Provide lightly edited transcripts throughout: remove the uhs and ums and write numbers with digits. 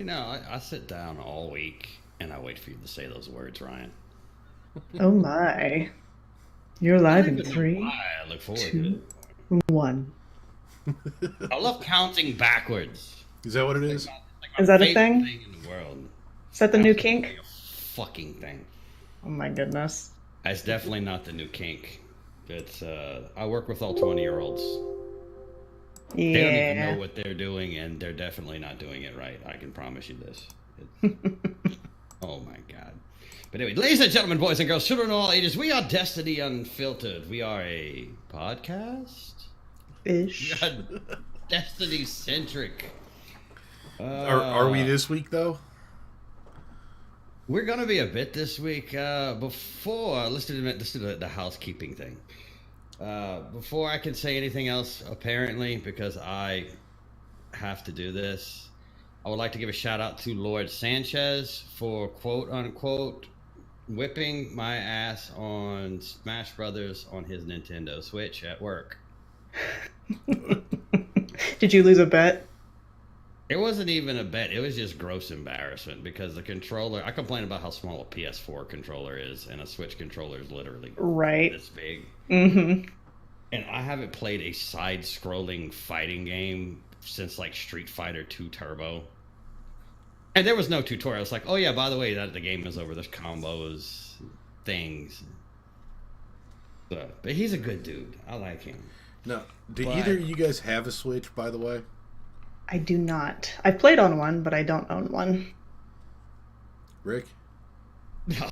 I sit down all week and I wait for you to say those words, Ryan. Oh my. You're live in I don't even know three, why I look forward to two, it. one. I love counting backwards. Is that what it is? Like Is my that a favorite thing? thing in the world. Is that the new Absolutely kink? a fucking thing. Oh my goodness. It's definitely not the new kink. It's I work with all 20-year-olds. They don't even know Yeah. what they're doing, and they're definitely not doing it right. I can promise you this. It's, oh my god. But anyway, ladies and gentlemen, boys and girls, children of all ages, we are Destiny Unfiltered. We are a podcast. Ish. We are Destiny centric. Are we this week though? We're gonna be a bit this week. Before let's do the housekeeping thing. Before I can say anything else, apparently, because I have to do this, I would like to give a shout out to Lord Sanchez for quote unquote whipping my ass on Smash Brothers on his Nintendo Switch at work. Did you lose a bet? It wasn't even a bet. It was just gross embarrassment because the controller. I complain about how small a PS4 controller is, and a Switch controller is literally Right. this big. Mm-hmm. And I haven't played a side-scrolling fighting game since like Street Fighter 2 Turbo. And there was no tutorial. It's like, oh yeah, by the way, that the game is over. There's combos, things. But he's a good dude. I like him. No. Do But- either of you guys have a Switch, by the way? I do not. I've played on one, but I don't own one. Rick? No.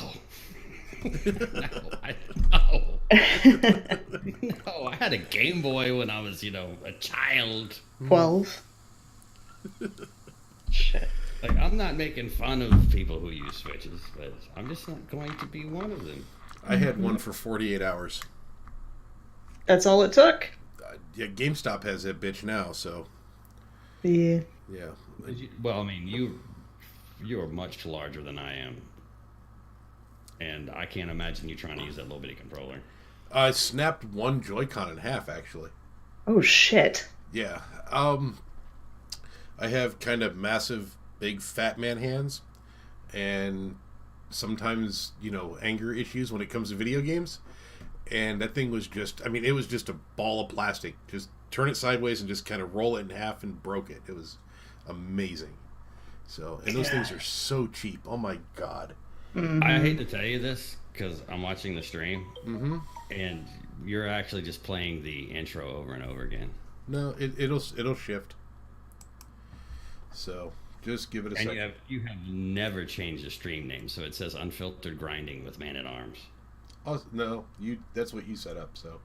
No. No, I had a Game Boy when I was, a child. 12. Shit. Like, I'm not making fun of people who use Switches, but I'm just not going to be one of them. I had one for 48 hours. That's all it took? Yeah, GameStop has that bitch now, so Yeah. yeah. Well, I mean, you are much larger than I am, and I can't imagine you trying to use that little bitty controller. I snapped one Joy-Con in half, actually. Oh shit. Yeah. I have kind of massive, big, fat man hands, and sometimes, anger issues when it comes to video games. And that thing was just, it was just a ball of plastic. Just turn it sideways and just kind of roll it in half and broke it. It was amazing. So, and those things are so cheap. Oh my God. Mm-hmm. I hate to tell you this because I'm watching the stream, Mm-hmm. and you're actually just playing the intro over and over again. No, it'll shift. So, just give it a And second. you have never changed the stream name, so it says Unfiltered Grinding with Man at Arms. Oh, no, that's what you set up, so.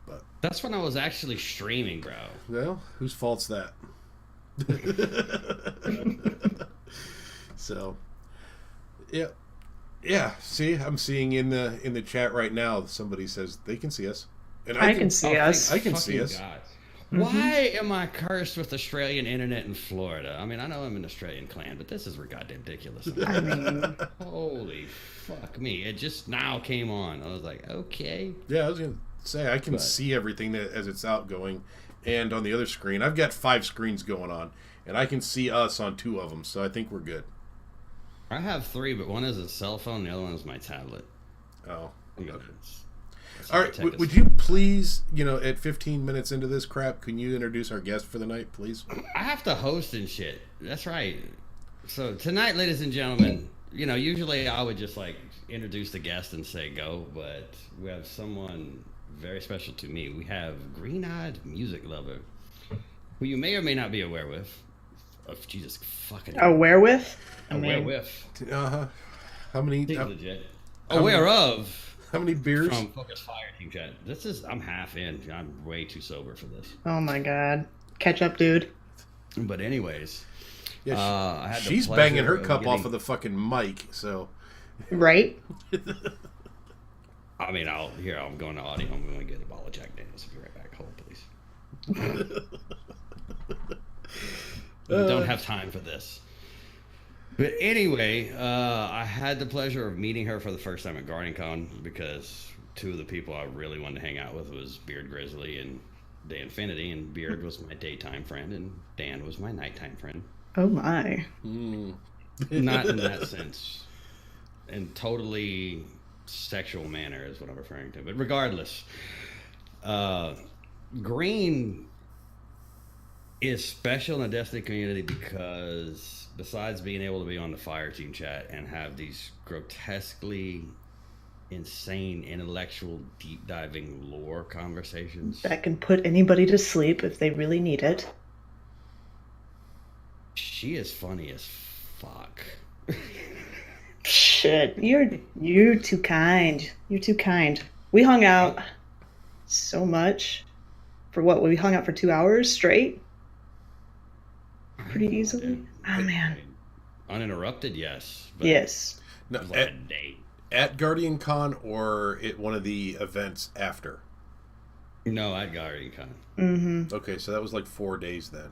But, That's when I was actually streaming, bro. well, whose fault's that? So, yeah. Yeah, see, I'm seeing in the chat right now, somebody says they can see us. And I can see us. I can see Fucking us. God. Why am I cursed with Australian internet in Florida? I mean, I know I'm an Australian clan, but this is goddamn ridiculous. I mean, Holy fuck me. It just now came on. I was like, okay. Yeah, I was going to say, I can But- see everything as it's outgoing. And on the other screen, I've got 5 screens going on. And I can see us on 2 of them, so I think we're good. I have 3, but one is a cell phone, the other one is my tablet. Oh, okay. All right, would you please, at 15 minutes into this crap, can you introduce our guest for the night, please? I have to host and shit. That's right. So tonight, ladies and gentlemen, usually I would just introduce the guest and say go, but we have someone very special to me. We have Grneyedmusiklvr, who you may or may not be aware with. Oh, Jesus fucking. Aware with? Aware with. How many? Legit. Aware of. How many beers? From Focus Fire Team Chat. I'm half in. I'm way too sober for this. Oh my god. Catch up, dude. But anyways. Yeah, I had she's banging her cup off of the fucking mic, so. Right? I mean, I'm going to audio. I'm going to get a bottle of Jack Daniels. I'll be right back. Hold, please. We don't have time for this. But anyway, I had the pleasure of meeting her for the first time at GuardianCon because two of the people I really wanted to hang out with was Beard Grizzly and Dan Infinity, and Beard was my daytime friend and Dan was my nighttime friend. Oh my. Not in that sense. In totally sexual manner is what I'm referring to. But regardless, Green is special in the Destiny community because besides being able to be on the Fire Team Chat and have these grotesquely insane intellectual deep diving lore conversations that can put anybody to sleep if they really need it, she is funny as fuck. Shit, you're too kind. You're too kind. We hung out so much. For what? We hung out for 2 hours straight? Pretty easily? Oh, man. Uninterrupted, yes. But yes. No, it was like a date. At GuardianCon or at one of the events after? No, at GuardianCon. Mm-hmm. Okay, so that was like 4 days then.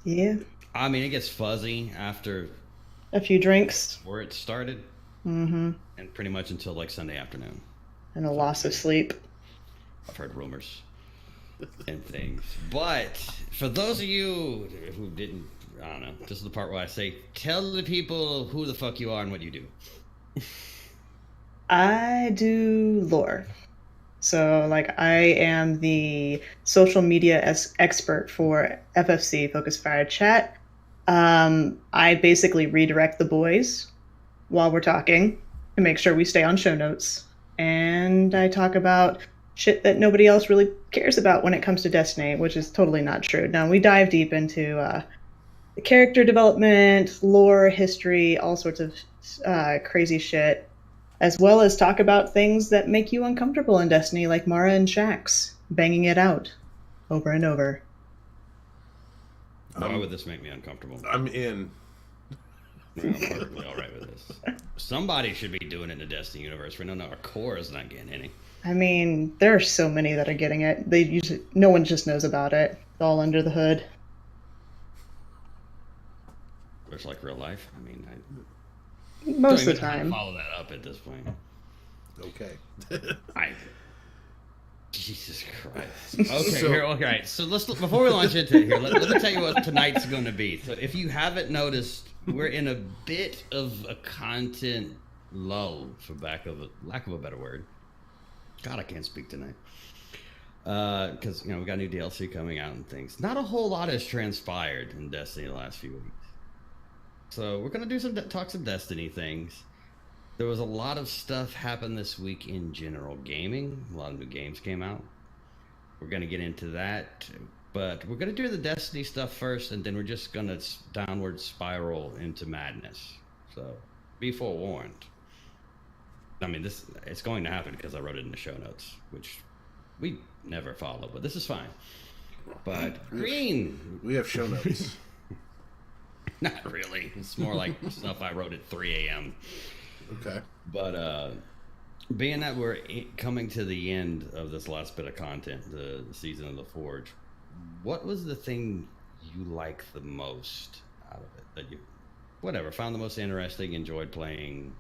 Yeah. I mean, it gets fuzzy after a few drinks. Where it started. Mm-hmm. And pretty much until like Sunday afternoon. And a loss of sleep. I've heard rumors and things. But for those of you who didn't, I don't know, this is the part where I say, tell the people who the fuck you are and what you do. I do lore. So, I am the social media expert for FFC, Focus Fire Chat. I basically redirect the boys while we're talking to make sure we stay on show notes. And I talk about shit that nobody else really cares about when it comes to Destiny, which is totally not true. Now, we dive deep into the character development, lore, history, all sorts of crazy shit, as well as talk about things that make you uncomfortable in Destiny, like Mara and Shax banging it out over and over. Why would this make me uncomfortable? I'm in. I'm perfectly all right with this. Somebody should be doing it in the Destiny universe. We don't know our core is not getting any. I mean, there are so many that are getting it. No one just knows about it. It's all under the hood. It's like real life. I mean, most of the time. Follow that up at this point. Okay. Jesus Christ. Okay, okay. So before we launch into it here, let me tell you what tonight's going to be. So if you haven't noticed, we're in a bit of a content lull, for lack of a better word. God, I can't speak tonight. Because we got new DLC coming out and things. Not a whole lot has transpired in Destiny the last few weeks. So we're gonna do talk some Destiny things. There was a lot of stuff happen this week in general gaming. A lot of new games came out. We're gonna get into that, but we're gonna do the Destiny stuff first, and then we're just gonna downward spiral into madness. So be forewarned. I mean, it's going to happen because I wrote it in the show notes, which we never follow, but this is fine. But Green, we have show notes. Not really. It's more like stuff I wrote at 3 a.m. Okay. But being that we're coming to the end of this last bit of content, the season of the Forge, what was the thing you liked the most out of it? That you, found the most interesting, enjoyed playing,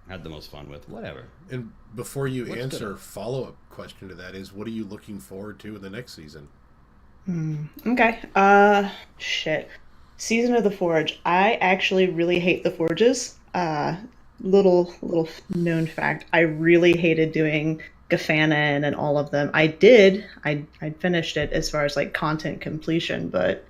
had the most fun with, whatever. And before you answer, follow-up question to that is, what are you looking forward to in the next season? Okay. Shit. Season of the Forge. I actually really hate the Forges. little known fact. I really hated doing Gafanon and all of them. I did. I finished it as far as like content completion, but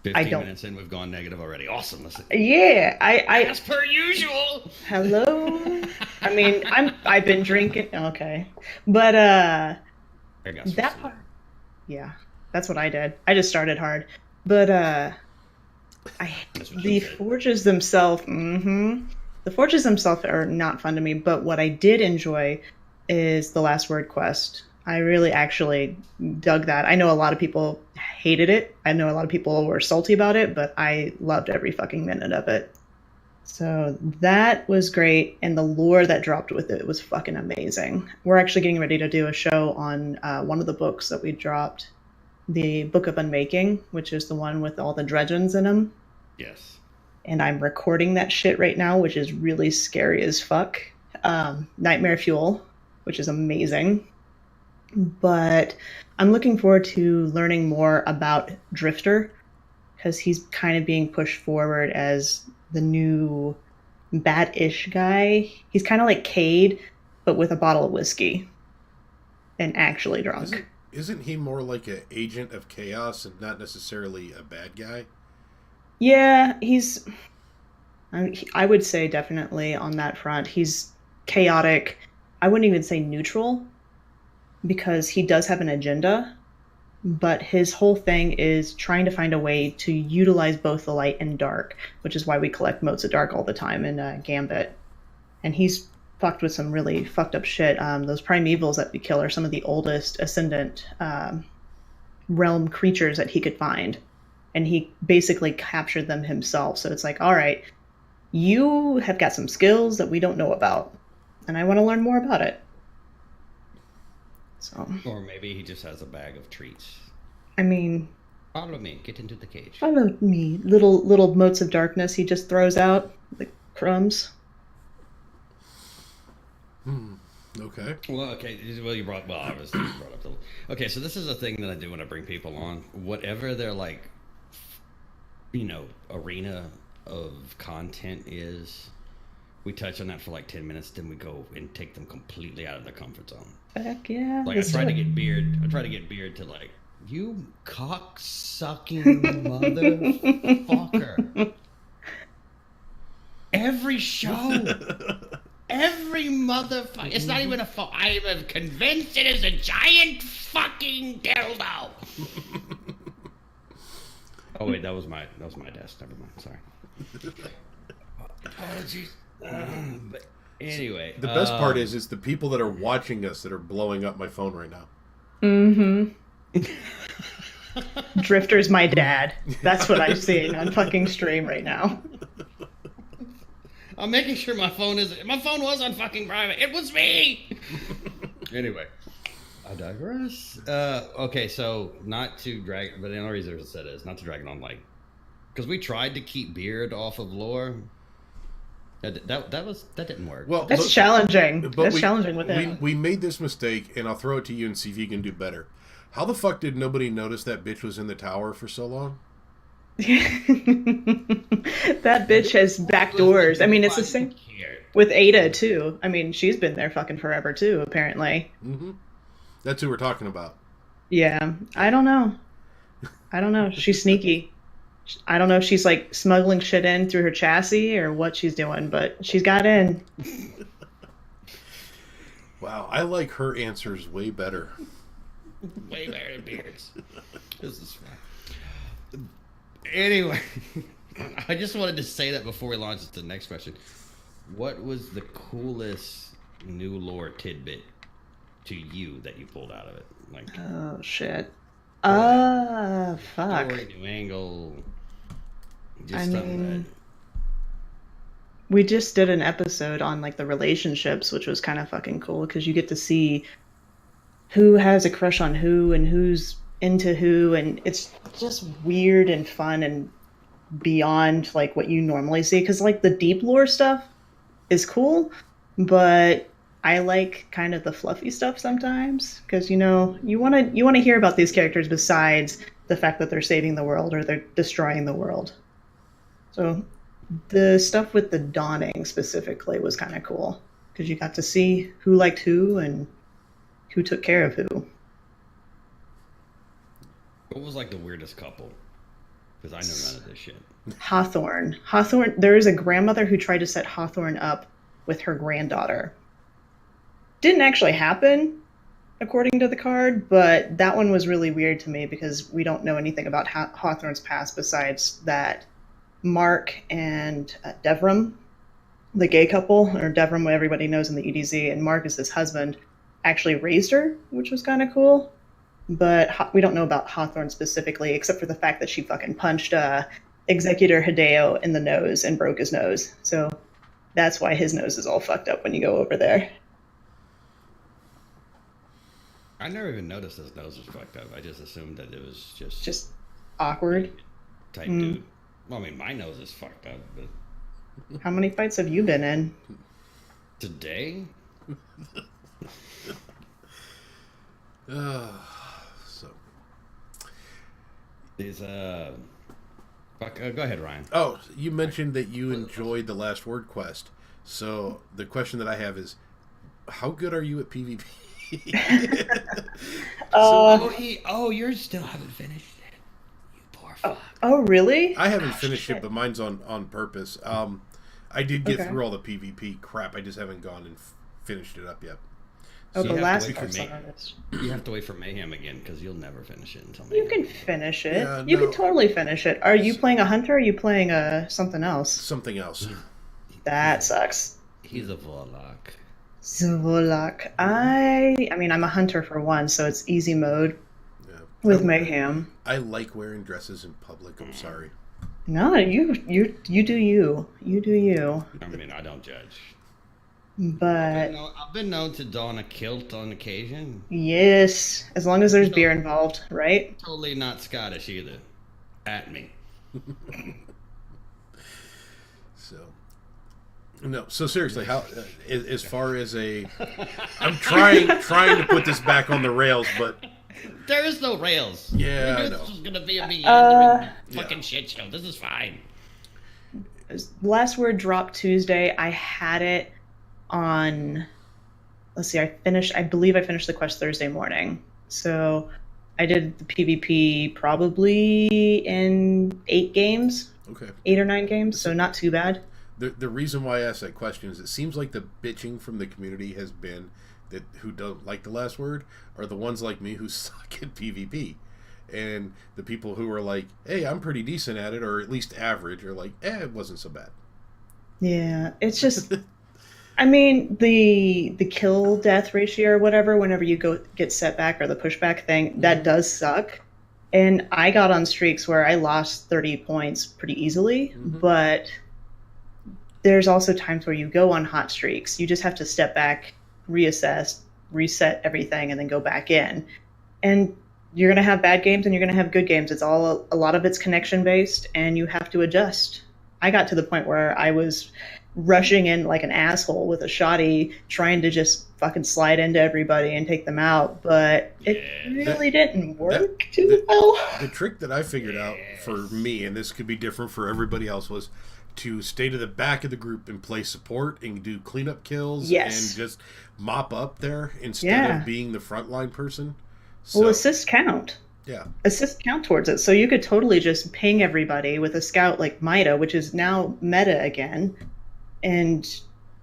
I 15 don't. minutes in, we've gone negative already. Awesome. Listen. Yeah, I As per usual. hello. I mean, I've been drinking. Okay, but I got some that sleep. part. Yeah, that's what I did. I just started hard, but I That's what the you said. forges themselves. The forges themselves are not fun to me, but what I did enjoy is the last word quest. I really actually dug that. I know a lot of people hated it. I know a lot of people were salty about it, but I loved every fucking minute of it. So that was great, and the lore that dropped with it was fucking amazing. We're actually getting ready to do a show on one of the books that we dropped, the Book of Unmaking, which is the one with all the dredgens in them. Yes. And I'm recording that shit right now, which is really scary as fuck. Nightmare Fuel, which is amazing. But I'm looking forward to learning more about Drifter because he's kind of being pushed forward as the new bad-ish guy. He's kind of like Cade, but with a bottle of whiskey and actually drunk. Isn't he more like an agent of chaos and not necessarily a bad guy? Yeah, I would say definitely on that front. He's chaotic. I wouldn't even say neutral because he does have an agenda, but his whole thing is trying to find a way to utilize both the light and dark, which is why we collect motes of dark all the time in Gambit. And he's fucked with some really fucked up shit. Those primevals that we kill are some of the oldest ascendant realm creatures that he could find. And he basically captured them himself. So it's like, all right, you have got some skills that we don't know about, and I want to learn more about it. So, Or maybe he just has a bag of treats. I mean, Follow me. Get into the cage. follow me. Little motes of darkness he just throws out, like crumbs. Okay. Well, okay. Well, obviously you brought up the. Okay, so this is a thing that I do when I bring people on. Whatever their like, arena of content is, we touch on that for like 10 minutes, then we go and take them completely out of their comfort zone. Heck yeah. Like I tried to get Beard to like, you cock sucking motherfucker. Every show. Every motherfucker. It's not even a phone. I am convinced it is a giant fucking dildo. Oh wait, that was my desk. Never mind. Sorry. Apologies. But anyway, The best part is it's the people that are watching us that are blowing up my phone right now. Drifter's my dad. That's what I'm seeing on fucking stream right now. I'm making sure my phone was on fucking private. It was me. Anyway, I digress. Okay, so not to drag, but the only reason I said is not to drag it on, like, because we tried to keep Beard off of lore. That didn't work. Well, That's challenging. That's challenging with we, it. we made this mistake, and I'll throw it to you and see if you can do better. How the fuck did nobody notice that bitch was in the tower for so long? That bitch has back doors. I mean, it's the same with Ada too. I mean, she's been there fucking forever too, apparently. Mm-hmm. That's who we're talking about. Yeah, I don't know. She's sneaky. I don't know if she's like smuggling shit in through her chassis or what she's doing, but she's got in. Wow, I like her answers way better. Way better than Beard's. This is fine. Anyway, I just wanted to say that before we launch into the next question. What was the coolest new lore tidbit to you that you pulled out of it? Like, Oh shit. Fuck. story, new angle. Just I something mean, we just did an episode on like the relationships, which was kind of fucking cool because you get to see who has a crush on who and who's into who, and it's just weird and fun and beyond like what you normally see. Because like the deep lore stuff is cool, but I like kind of the fluffy stuff sometimes because you want to hear about these characters besides the fact that they're saving the world or they're destroying the world. So The stuff with the dawning specifically was kind of cool because you got to see who liked who and who took care of who. What was like the weirdest couple? Because I know none of this shit. Hawthorne. There is a grandmother who tried to set Hawthorne up with her granddaughter. Didn't actually happen, according to the card, but that one was really weird to me because we don't know anything about Hawthorne's past besides that Mark and Devram, the gay couple, or Devram, what everybody knows in the EDZ, and Mark is his husband, actually raised her, which was kind of cool. But we don't know about Hawthorne specifically, except for the fact that she fucking punched Executor Hideo in the nose and broke his nose. So that's why his nose is all fucked up when you go over there. I never even noticed his nose was fucked up. I just assumed that it was just awkward type dude. Well, I mean, my nose is fucked up, but how many fights have you been in? Today? So is go ahead, Ryan. Oh, you mentioned that you enjoyed the Last Word quest. So the question that I have is, how good are you at PvP? You still haven't finished it. You poor fuck. Oh, really? I haven't finished it, but mine's on purpose. I did get through all the PvP crap. I just haven't gone and finished it up yet. Oh, So the last part's part's You have to wait for Mayhem again because you'll never finish it until Mayhem. You can finish it. Yeah, you no. can totally finish it. Are you playing a hunter or are you playing something else? Something else. That sucks. He's a warlock. Zvolok. I mean, I'm a hunter for one, so it's easy mode Yeah. with Mayhem. I like wearing dresses in public. I'm sorry. No, you do you. You do you. I mean, I don't judge. But I've been known to don a kilt on occasion. yes, as long as there's beer involved, right? Totally not Scottish either. At me. So, no. So seriously, how as far as I'm trying to put this back on the rails, but There is no rails. Yeah, We I knew know. This was gonna be a meandering Yeah. fucking shit show. This is fine. Last Word dropped Tuesday. I had it on. Let's see. I believe I finished the quest Thursday morning. So I did the PvP probably in 8 games. okay. 8 or 9 games. So not too bad. The reason why I asked that question is it seems like the bitching from the community has been that who don't like the Last Word are the ones like me who suck at PvP. And the people who are like, hey, I'm pretty decent at it, or at least average, are like, it wasn't so bad. Yeah, it's just. I mean, the kill death ratio or whatever, whenever you get set back or the pushback thing, that does suck. And I got on streaks where I lost 30 points pretty easily, but there's also times where you go on hot streaks. You just have to step back, reassess, reset everything, and then go back in. And you're going to have bad games and you're going to have good games. It's all a lot of it's connection based, and you have to adjust. I got to the point where I was rushing in like an asshole with a shotty, trying to just fucking slide into everybody and take them out, but it really didn't work too well. The trick that I figured out for me, and this could be different for everybody else, was to stay to the back of the group and play support and do cleanup kills and just mop up there instead of being the frontline person. So, Well, assists count. Yeah. Assists count towards it. So you could totally just ping everybody with a scout like Maida, which is now meta again, and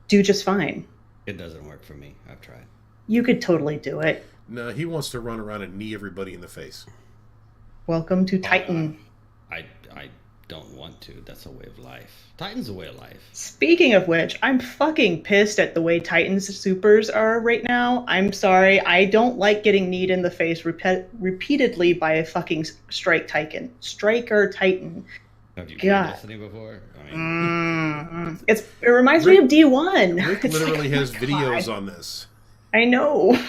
do just fine. It doesn't work for me. I've tried. You could totally do it. No, he wants to run around and knee everybody in the face. Welcome to Titan. I don't want to. That's a way of life. Titan's a way of life. Speaking of which, I'm fucking pissed at the way Titan's supers are right now. I'm sorry. I don't like getting kneed in the face repeatedly by a fucking Striker Titan. Have you played Destiny before? I mean, It reminds me of D1. Rick It's literally like, has God. videos on this. I know.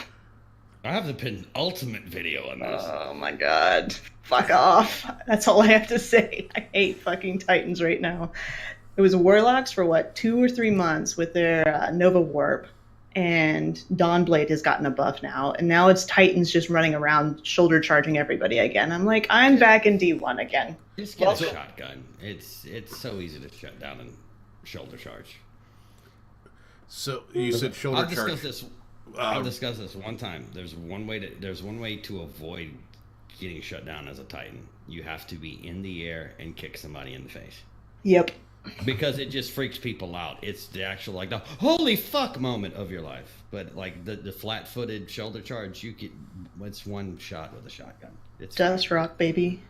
I have the penultimate video on this. Oh my god. Fuck off. That's all I have to say. I hate fucking Titans right now. It was Warlocks for 2 or 3 months with their Nova Warp. and Dawnblade has gotten a buff now, and now it's Titans just running around shoulder charging everybody again. I'm like, I'm back in D1 again. Just get a shotgun. It's so easy to shut down and shoulder charge. So you said shoulder charge. I've discussed this one time. There's one way to avoid getting shut down as a Titan. You have to be in the air and kick somebody in the face. Yep. Because it just freaks people out. It's the actual like the holy fuck moment of your life. But like the flat-footed shoulder charge, it's one shot with a shotgun. It's Dust Rock, baby.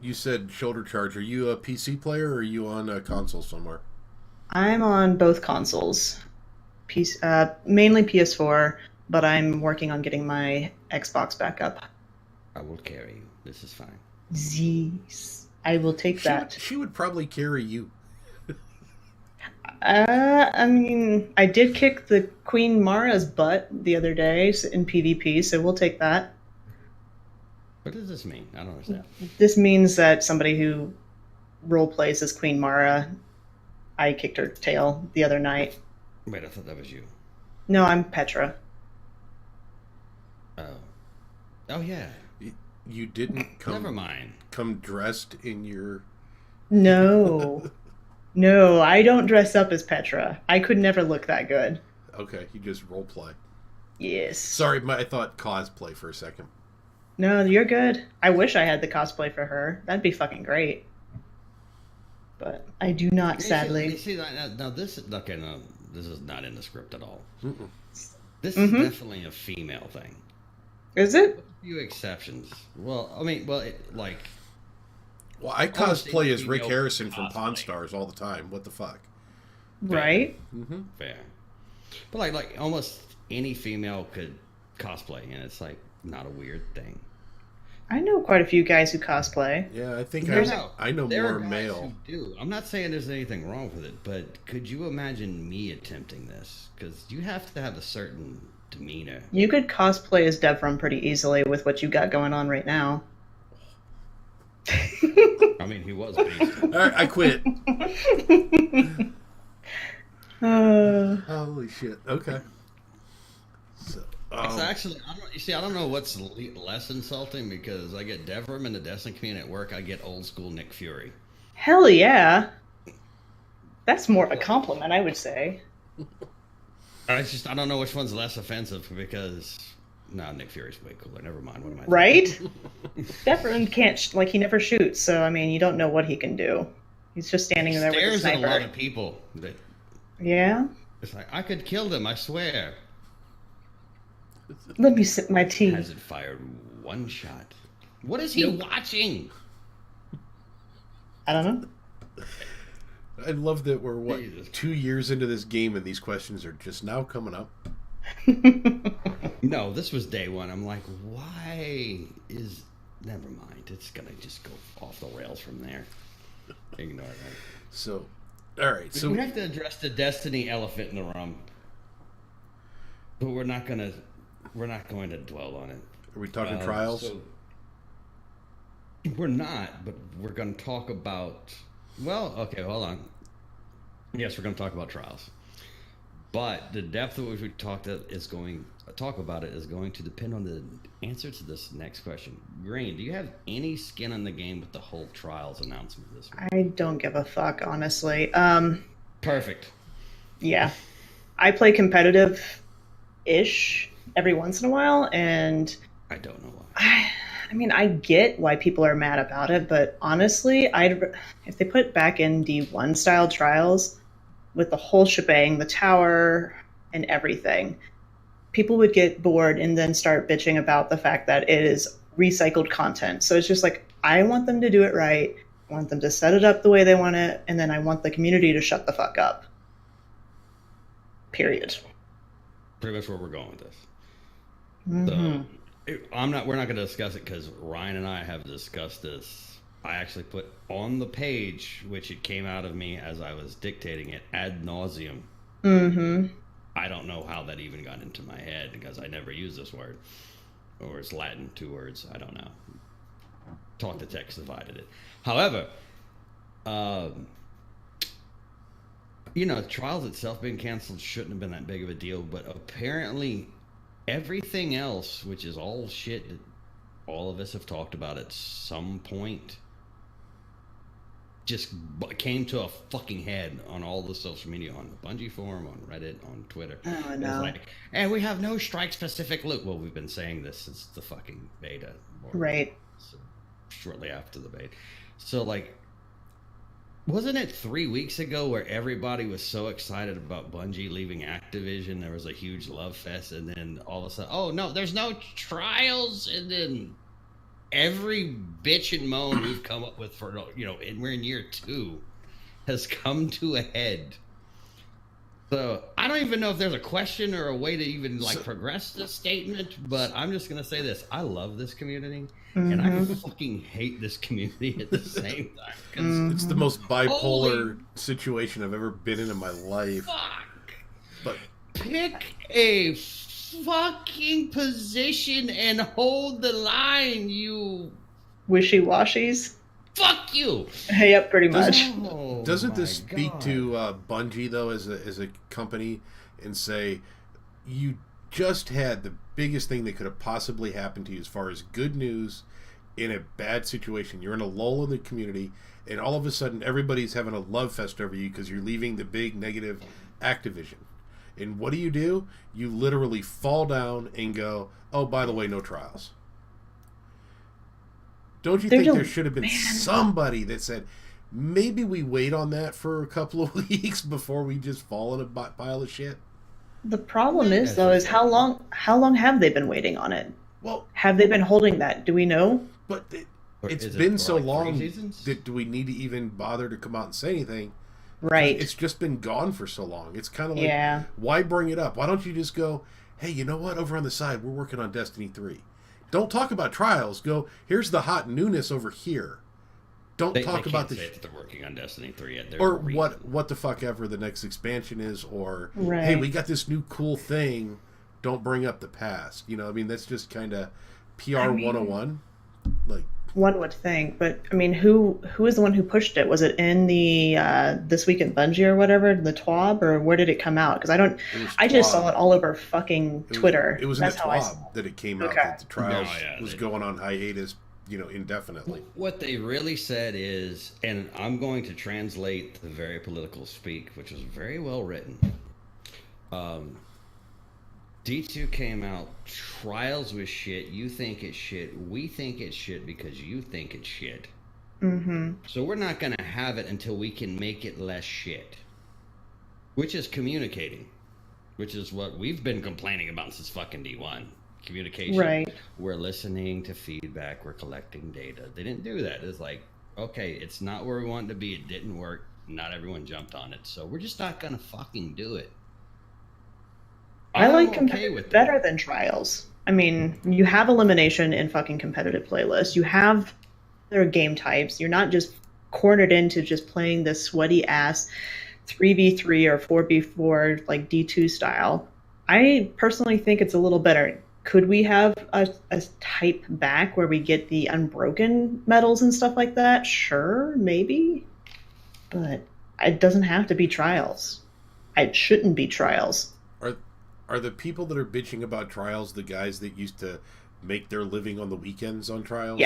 You said shoulder charge. Are you a PC player or are you on a console somewhere? I'm on both consoles. Mainly PS4, but I'm working on getting my Xbox back up. I will carry you. This is fine. Zeez. I will take that. She would probably carry you. I mean, I did kick the Queen Mara's butt the other day in PvP, so we'll take that. What does this mean? I don't understand. This means that somebody who role plays as Queen Mara, I kicked her tail the other night. Wait, I thought that was you. No, I'm Petra. Oh yeah. You didn't come. Never mind. Come dressed in your. No. No, I don't dress up as Petra. I could never look that good. Okay, you just role play. Yes. Sorry, I thought cosplay for a second. No, you're good. I wish I had the cosplay for her. That'd be fucking great. But I do not, sadly. You see, now this is okay. No, this is not in the script at all. Mm-mm. This is definitely a female thing. Is it? With a few exceptions. Well, I mean, like. Well, I cosplay as Rick Harrison from Pawn Stars all the time. What the fuck? Right? Mm-hmm. Fair. But like almost any female could cosplay, and it's like not a weird thing. I know quite a few guys who cosplay. Yeah, I think I know there more are guys male. Who do. I'm not saying there's anything wrong with it, but could you imagine me attempting this? Because you have to have a certain demeanor. You could cosplay as Devram pretty easily with what you got going on right now. I mean, he was beast. All right, I quit. Holy shit. Okay. So, It's actually, I don't know what's less insulting because I get Devram in the Destiny community at work. I get old school Nick Fury. Hell yeah. That's more of a compliment, I would say. I don't know which one's less offensive because Nick Fury's way cooler. Never mind. What am I thinking? Right? Devram can't, he never shoots, so I mean, you don't know what he can do. He's just standing there with a Stares at sniper. a lot of people. Yeah? It's like, I could kill them, I swear. Let me sip my tea. Hasn't fired one shot. What is he watching? I don't know. I love that we're, Jesus. 2 years into this game and these questions are just now coming up. No, this was day one. I'm like, never mind. It's going to just go off the rails from there. Ignore that. So, all right. So we have to address the Destiny elephant in the room. But we're not going to dwell on it. Are we talking trials? We're not, but we're going to talk about... Well, okay, hold on. Yes, we're going to talk about trials. But the depth of which we talk about it is going to depend on the answer to this next question. Green, do you have any skin in the game with the whole trials announcement this week? I don't give a fuck, honestly. Perfect. Yeah. I play competitive-ish every once in a while, and... I don't know why. I mean, I get why people are mad about it, but honestly, if they put back in D1 style trials with the whole shebang, the tower and everything, people would get bored and then start bitching about the fact that it is recycled content. So it's just like, I want them to do it right. I want them to set it up the way they want it, and then I want the community to shut the fuck up. Period. Pretty much where we're going with this. Mm-hmm. So, we're not going to discuss it because Ryan and I have discussed this. I actually put on the page, which it came out of me as I was dictating it, ad nauseum. Mm-hmm. I don't know how that even got into my head because I never use this word. Or it's Latin, 2 words, I don't know. Talk to text divided it. However, Trials itself being canceled shouldn't have been that big of a deal, but apparently everything else, which is all shit that all of us have talked about at some point, just came to a fucking head on all the social media, on the Bungie forum, on Reddit, on Twitter. Oh, no. It's like, and we have no strike-specific loot. Well, we've been saying this since the fucking beta. Right. Shortly after the beta. So, like, wasn't it 3 weeks ago where everybody was so excited about Bungie leaving Activision? There was a huge love fest, and then all of a sudden, oh, no, there's no trials, and then every bitch and moan we've come up with for, and we're in year 2, has come to a head. So I don't even know if there's a question or a way to even progress this statement, but I'm just going to say this. I love this community, and I fucking hate this community at the same time. 'Cause it's the most bipolar situation I've ever been in my life. Fuck. But pick a fucking position and hold the line, you wishy-washies. Fuck you. Yep, pretty much. Doesn't this speak to Bungie though, as a company, and say you just had the biggest thing that could have possibly happened to you as far as good news in a bad situation? You're in a lull in the community, and all of a sudden everybody's having a love fest over you because you're leaving the big negative Activision. And what do? You literally fall down and go, oh, by the way, no trials. Don't you think there should have been somebody that said, maybe we wait on that for a couple of weeks before we just fall in a pile of shit? The problem is, though, is how long have they been waiting on it? Well, have they been holding that? Do we know? But it's been so long that do we need to even bother to come out and say anything? Right. It's just been gone for so long. It's kind of like, why bring it up? Why don't you just go, hey, you know what? Over on the side, we're working on Destiny 3. Don't talk about trials. Go, here's the hot newness over here. Don't talk about the shit that they're working on Destiny 3 yet. Or what the fuck ever the next expansion is, or hey, we got this new cool thing. Don't bring up the past. That's just kind of PR 101. Like, one would think, but I mean, who is the one who pushed it? Was it in the This Week at Bungie or whatever, the TWAB, or where did it come out? Because I just saw it all over fucking Twitter. It was in the TWAB that it came out that the trials was going on hiatus, indefinitely. What they really said is, and I'm going to translate the very political speak, which was very well written. D2 came out, trials was shit, you think it's shit, we think it's shit because you think it's shit. Mm-hmm. So we're not going to have it until we can make it less shit. Which is communicating. Which is what we've been complaining about since fucking D1. Communication. Right. We're listening to feedback, we're collecting data. They didn't do that. It's like, okay, it's not where we wanted to be, it didn't work, not everyone jumped on it, so we're just not going to fucking do it. I like competitive better than trials. I mean, you have elimination in fucking competitive playlists. You have their game types. You're not just cornered into just playing this sweaty ass 3v3 or 4v4 like D2 style. I personally think it's a little better. Could we have a type back where we get the unbroken medals and stuff like that? Sure, maybe. But it doesn't have to be trials. It shouldn't be trials. Are the people that are bitching about trials the guys that used to make their living on the weekends on trials?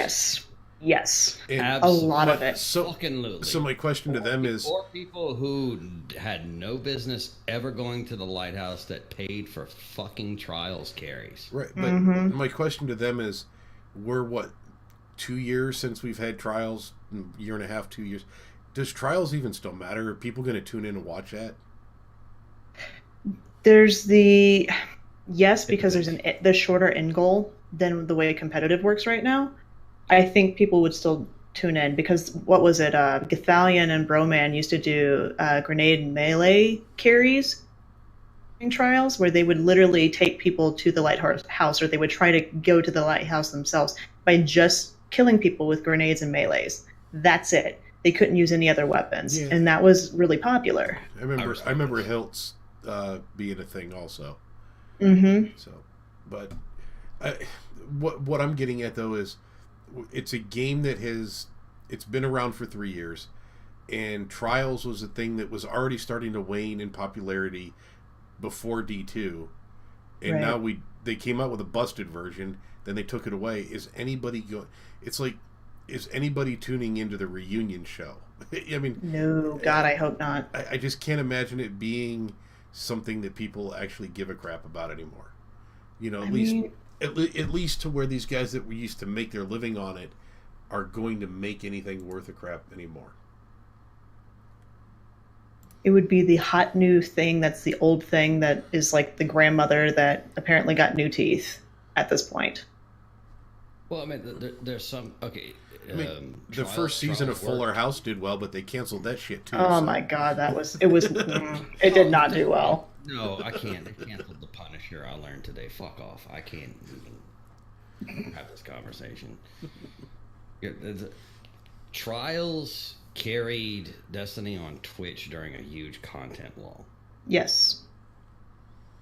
Yes. A lot of it. So my question to them is... Or people who had no business ever going to the lighthouse that paid for fucking trials carries. Right, but my question to them is, we're 2 years since we've had trials? Year and a half, 2 years. Does trials even still matter? Are people going to tune in and watch that? There's because there's the shorter end goal than the way competitive works right now. I think people would still tune in because what was it? Gathalion and Broman used to do grenade and melee carries in trials where they would literally take people to the lighthouse, or they would try to go to the lighthouse themselves by just killing people with grenades and melees. That's it. They couldn't use any other weapons, and that was really popular. I remember Hiltz being a thing also. So, but what I'm getting at though is, it's a game that it's been around for 3 years. and Trials was a thing that was already starting to wane in popularity before D2, and now they came out with a busted version, then they took it away. Is anybody is anybody tuning into the reunion show? I mean, no, God, I hope not. I just can't imagine it being something that people actually give a crap about anymore. At least to where these guys that we used to make their living on it are going to make anything worth a crap anymore. It would be the hot new thing that's the old thing that is like the grandmother that apparently got new teeth at this point. Well, I mean, there's some... Okay. The first season of Fuller House did well, but they canceled that shit too. Oh my God, it did not do well. No, I can't. They canceled The Punisher. I learned today. Fuck off. I can't even have this conversation. Trials carried Destiny on Twitch during a huge content lull. Yes.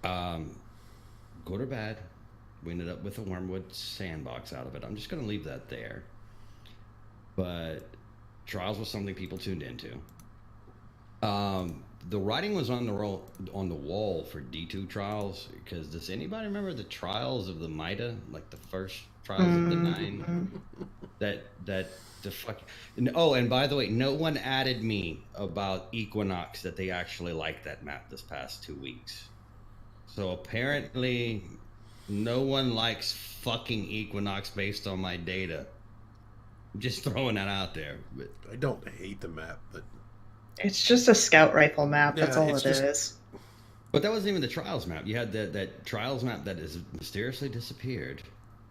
Good or bad, we ended up with a Wormwood sandbox out of it. I'm just going to leave that there. But Trials was something people tuned into. The writing was on the wall for D2 Trials, because does anybody remember the Trials of the Mida, like the first Trials of the Nine? That the fuck. Oh, and by the way, no one added me about Equinox that they actually liked that map this past 2 weeks. So apparently, no one likes fucking Equinox based on my data. I'm just throwing that out there. But I don't hate the map, but it's just a scout rifle map. That's all it is. But that wasn't even the Trials map. You had that Trials map that has mysteriously disappeared.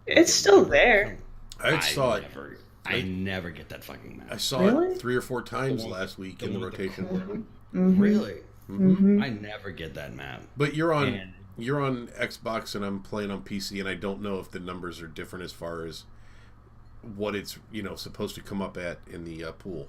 It's still there. I never get that fucking map. I saw it 3 or 4 times last week in the rotation. Mm-hmm. Really? Mm-hmm. I never get that map. But you're on Xbox and I'm playing on PC, and I don't know if the numbers are different as far as what it's supposed to come up at in the pool.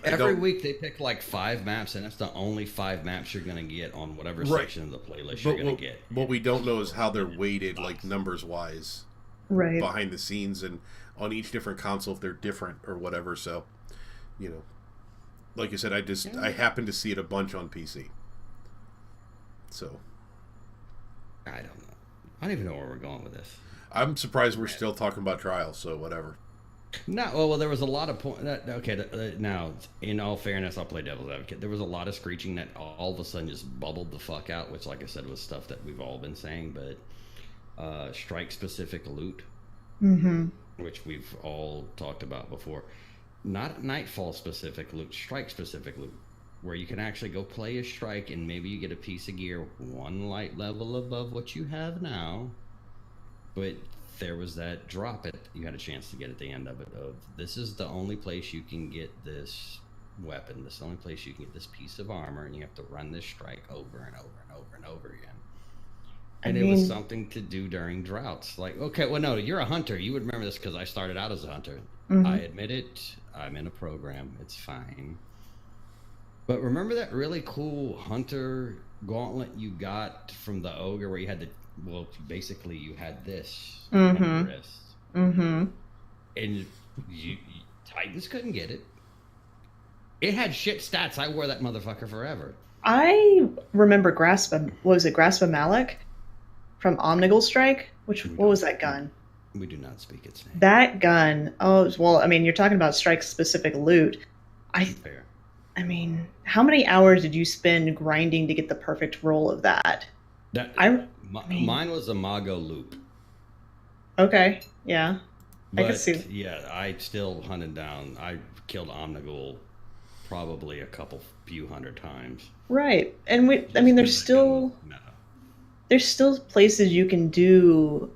Every week they pick like 5 maps, and that's the only 5 maps you're going to get on whatever section of the playlist you're going to get. What we don't know is how they're weighted, like numbers wise, behind the scenes, and on each different console if they're different or whatever. So, like I said, I happened to see it a bunch on PC. So, I don't know. I don't even know where we're going with this. I'm surprised we're still talking about Trials, so whatever. No, well, there was a lot of now, in all fairness, I'll play devil's advocate. There was a lot of screeching that all of a sudden just bubbled the fuck out, which, like I said, was stuff that we've all been saying. But strike-specific loot, which we've all talked about before. Not Nightfall-specific loot, strike-specific loot, where you can actually go play a strike and maybe you get a piece of gear 1 light level above what you have now. But there was that drop you had a chance to get at the end of it, this is the only place you can get this weapon, this is the only place you can get this piece of armor, and you have to run this strike over and over and over and over again. And it was something to do during droughts. Like, okay, well, no, you're a hunter. You would remember this because I started out as a hunter. I admit it. I'm in a program. It's fine. But remember that really cool hunter gauntlet you got from the ogre where you had basically you had this on your wrist. And Titans couldn't get it. It had shit stats. I wore that motherfucker forever. I remember Grasp of Malek from Omnigul Strike? What was that gun? We do not speak its name. That gun. Oh, well, I mean, you're talking about strike-specific loot. Fair. I mean, how many hours did you spend grinding to get the perfect roll of that? Mine was a Mago loop. Okay, yeah. But, I can see. Yeah, I still hunted down. I killed Omnigul probably few hundred times. Right, and there's still places you can do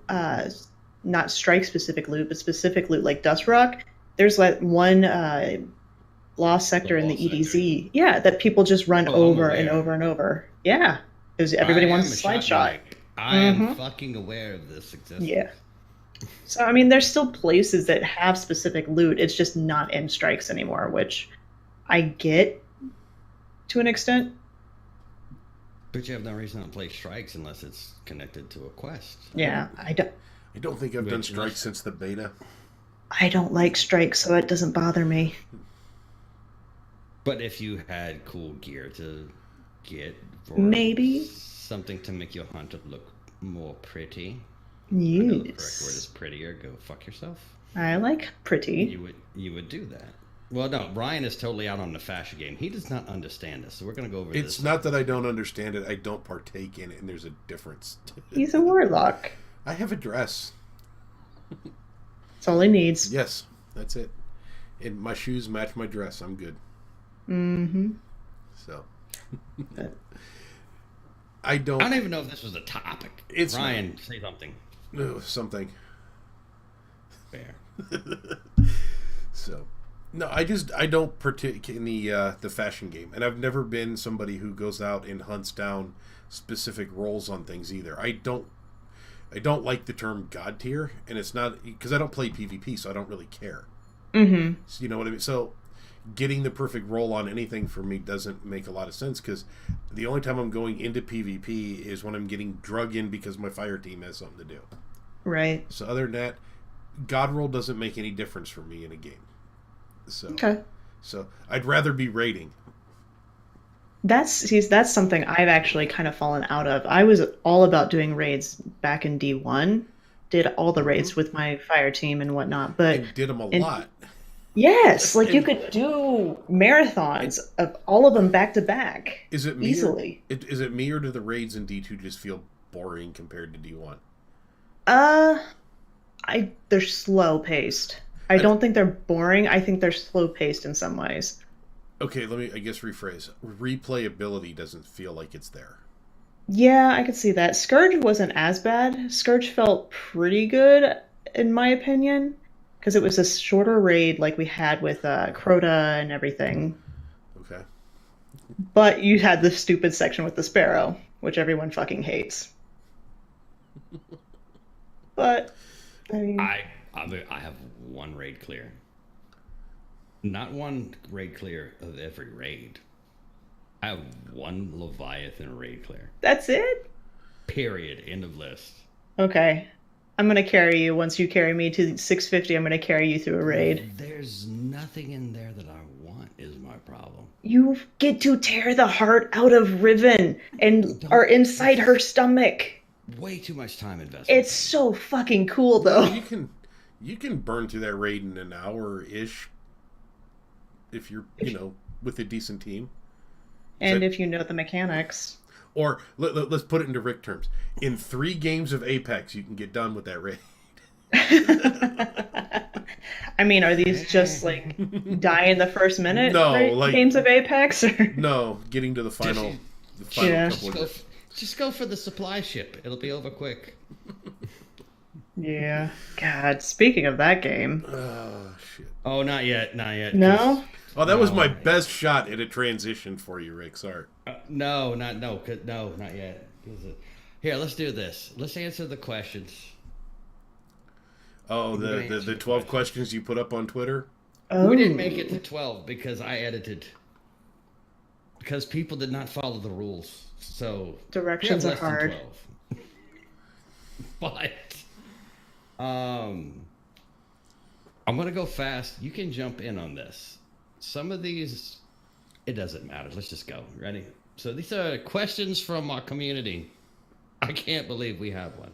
not strike specific loot, but specific loot like Dust Rock. There's like one lost sector in the EDZ, that people just run over and over and over. Yeah, because everybody wants a slide shot. I am fucking aware of this existence. Yeah. So, I mean, there's still places that have specific loot. It's just not in strikes anymore, which I get to an extent. But you have no reason to play strikes unless it's connected to a quest. Yeah, I don't think I've done strikes since the beta. I don't like strikes, so it doesn't bother me. But if you had cool gear to get for Maybe. something to make your hunter look more pretty. I know the correct word is Yes. prettier. Go fuck yourself. I like pretty. You would do that. Well, no, Ryan is totally out on the fashion game. He does not understand this, so we're going to go over this. It's not that I don't understand it. I don't partake in it, and there's a difference. He's a warlock. I have a dress. That's all he needs. Yes, that's it. And my shoes match my dress. I'm good. Mm-hmm. So. I don't even know if this was a topic. It's Ryan, say something. Something. Fair. So, no, I don't partake in the fashion game, and I've never been somebody who goes out and hunts down specific roles on things either. I don't like the term god tier, and it's not because I don't play PvP, so I don't really care. Mm-hmm. So, you know what I mean? So, getting the perfect role on anything for me doesn't make a lot of sense because the only time I'm going into PvP is when I'm getting drug in because my fire team has something to do. Right. So other than that, god roll doesn't make any difference for me in a game. So Okay. So I'd rather be raiding. That's something I've actually kind of fallen out of. I was all about doing raids back in D1. Did all the raids with my fire team and whatnot, but And did them a lot. yes, like you could do marathons of all of them back to back. Is it me easily? Is it me or do the raids in D2 just feel boring compared to D1? They're slow paced. I don't think they're boring. I think they're slow paced in some ways. Okay, let me, I guess, rephrase. Replayability doesn't feel like it's there. Yeah, I could see that. Scourge wasn't as bad. Scourge felt pretty good, in my opinion, because it was a shorter raid like we had with Crota and everything. Okay. But you had the stupid section with the Sparrow, which everyone fucking hates. But, I mean... I have one raid clear. Not one raid clear of every raid. I have one Leviathan raid clear. That's it? Period. End of list. Okay. I'm going to carry you. Once you carry me to 650, I'm going to carry you through a raid. There's nothing in there that I want is my problem. You get to tear the heart out of Riven and are inside her stomach. Way too much time invested. It's so fucking cool, though. You can burn through that raid in an hour-ish if you're, with a decent team. And if you know the mechanics. Or let's put it into Rick terms. In 3 games of Apex, you can get done with that raid. I mean, are these just like die in the first minute? No, right? like Games of Apex? Or... No, getting to the final Yeah. couple of... Just go for the supply ship. It'll be over quick. Yeah. God, speaking of that game. Oh, shit. Oh, not yet. Not yet. No? Oh, that was my best shot at a transition for you, Rick. Sorry. No, not yet. Here, let's do this. Let's answer the questions. Oh, the 12 questions you put up on Twitter? Oh. We didn't make it to 12 because I edited. Because people did not follow the rules. So Directions we are have less than hard. 12. But I'm gonna go fast. You can jump in on this. Some of these, it doesn't matter. Let's just go. Ready? So these are questions from our community. I can't believe we have one.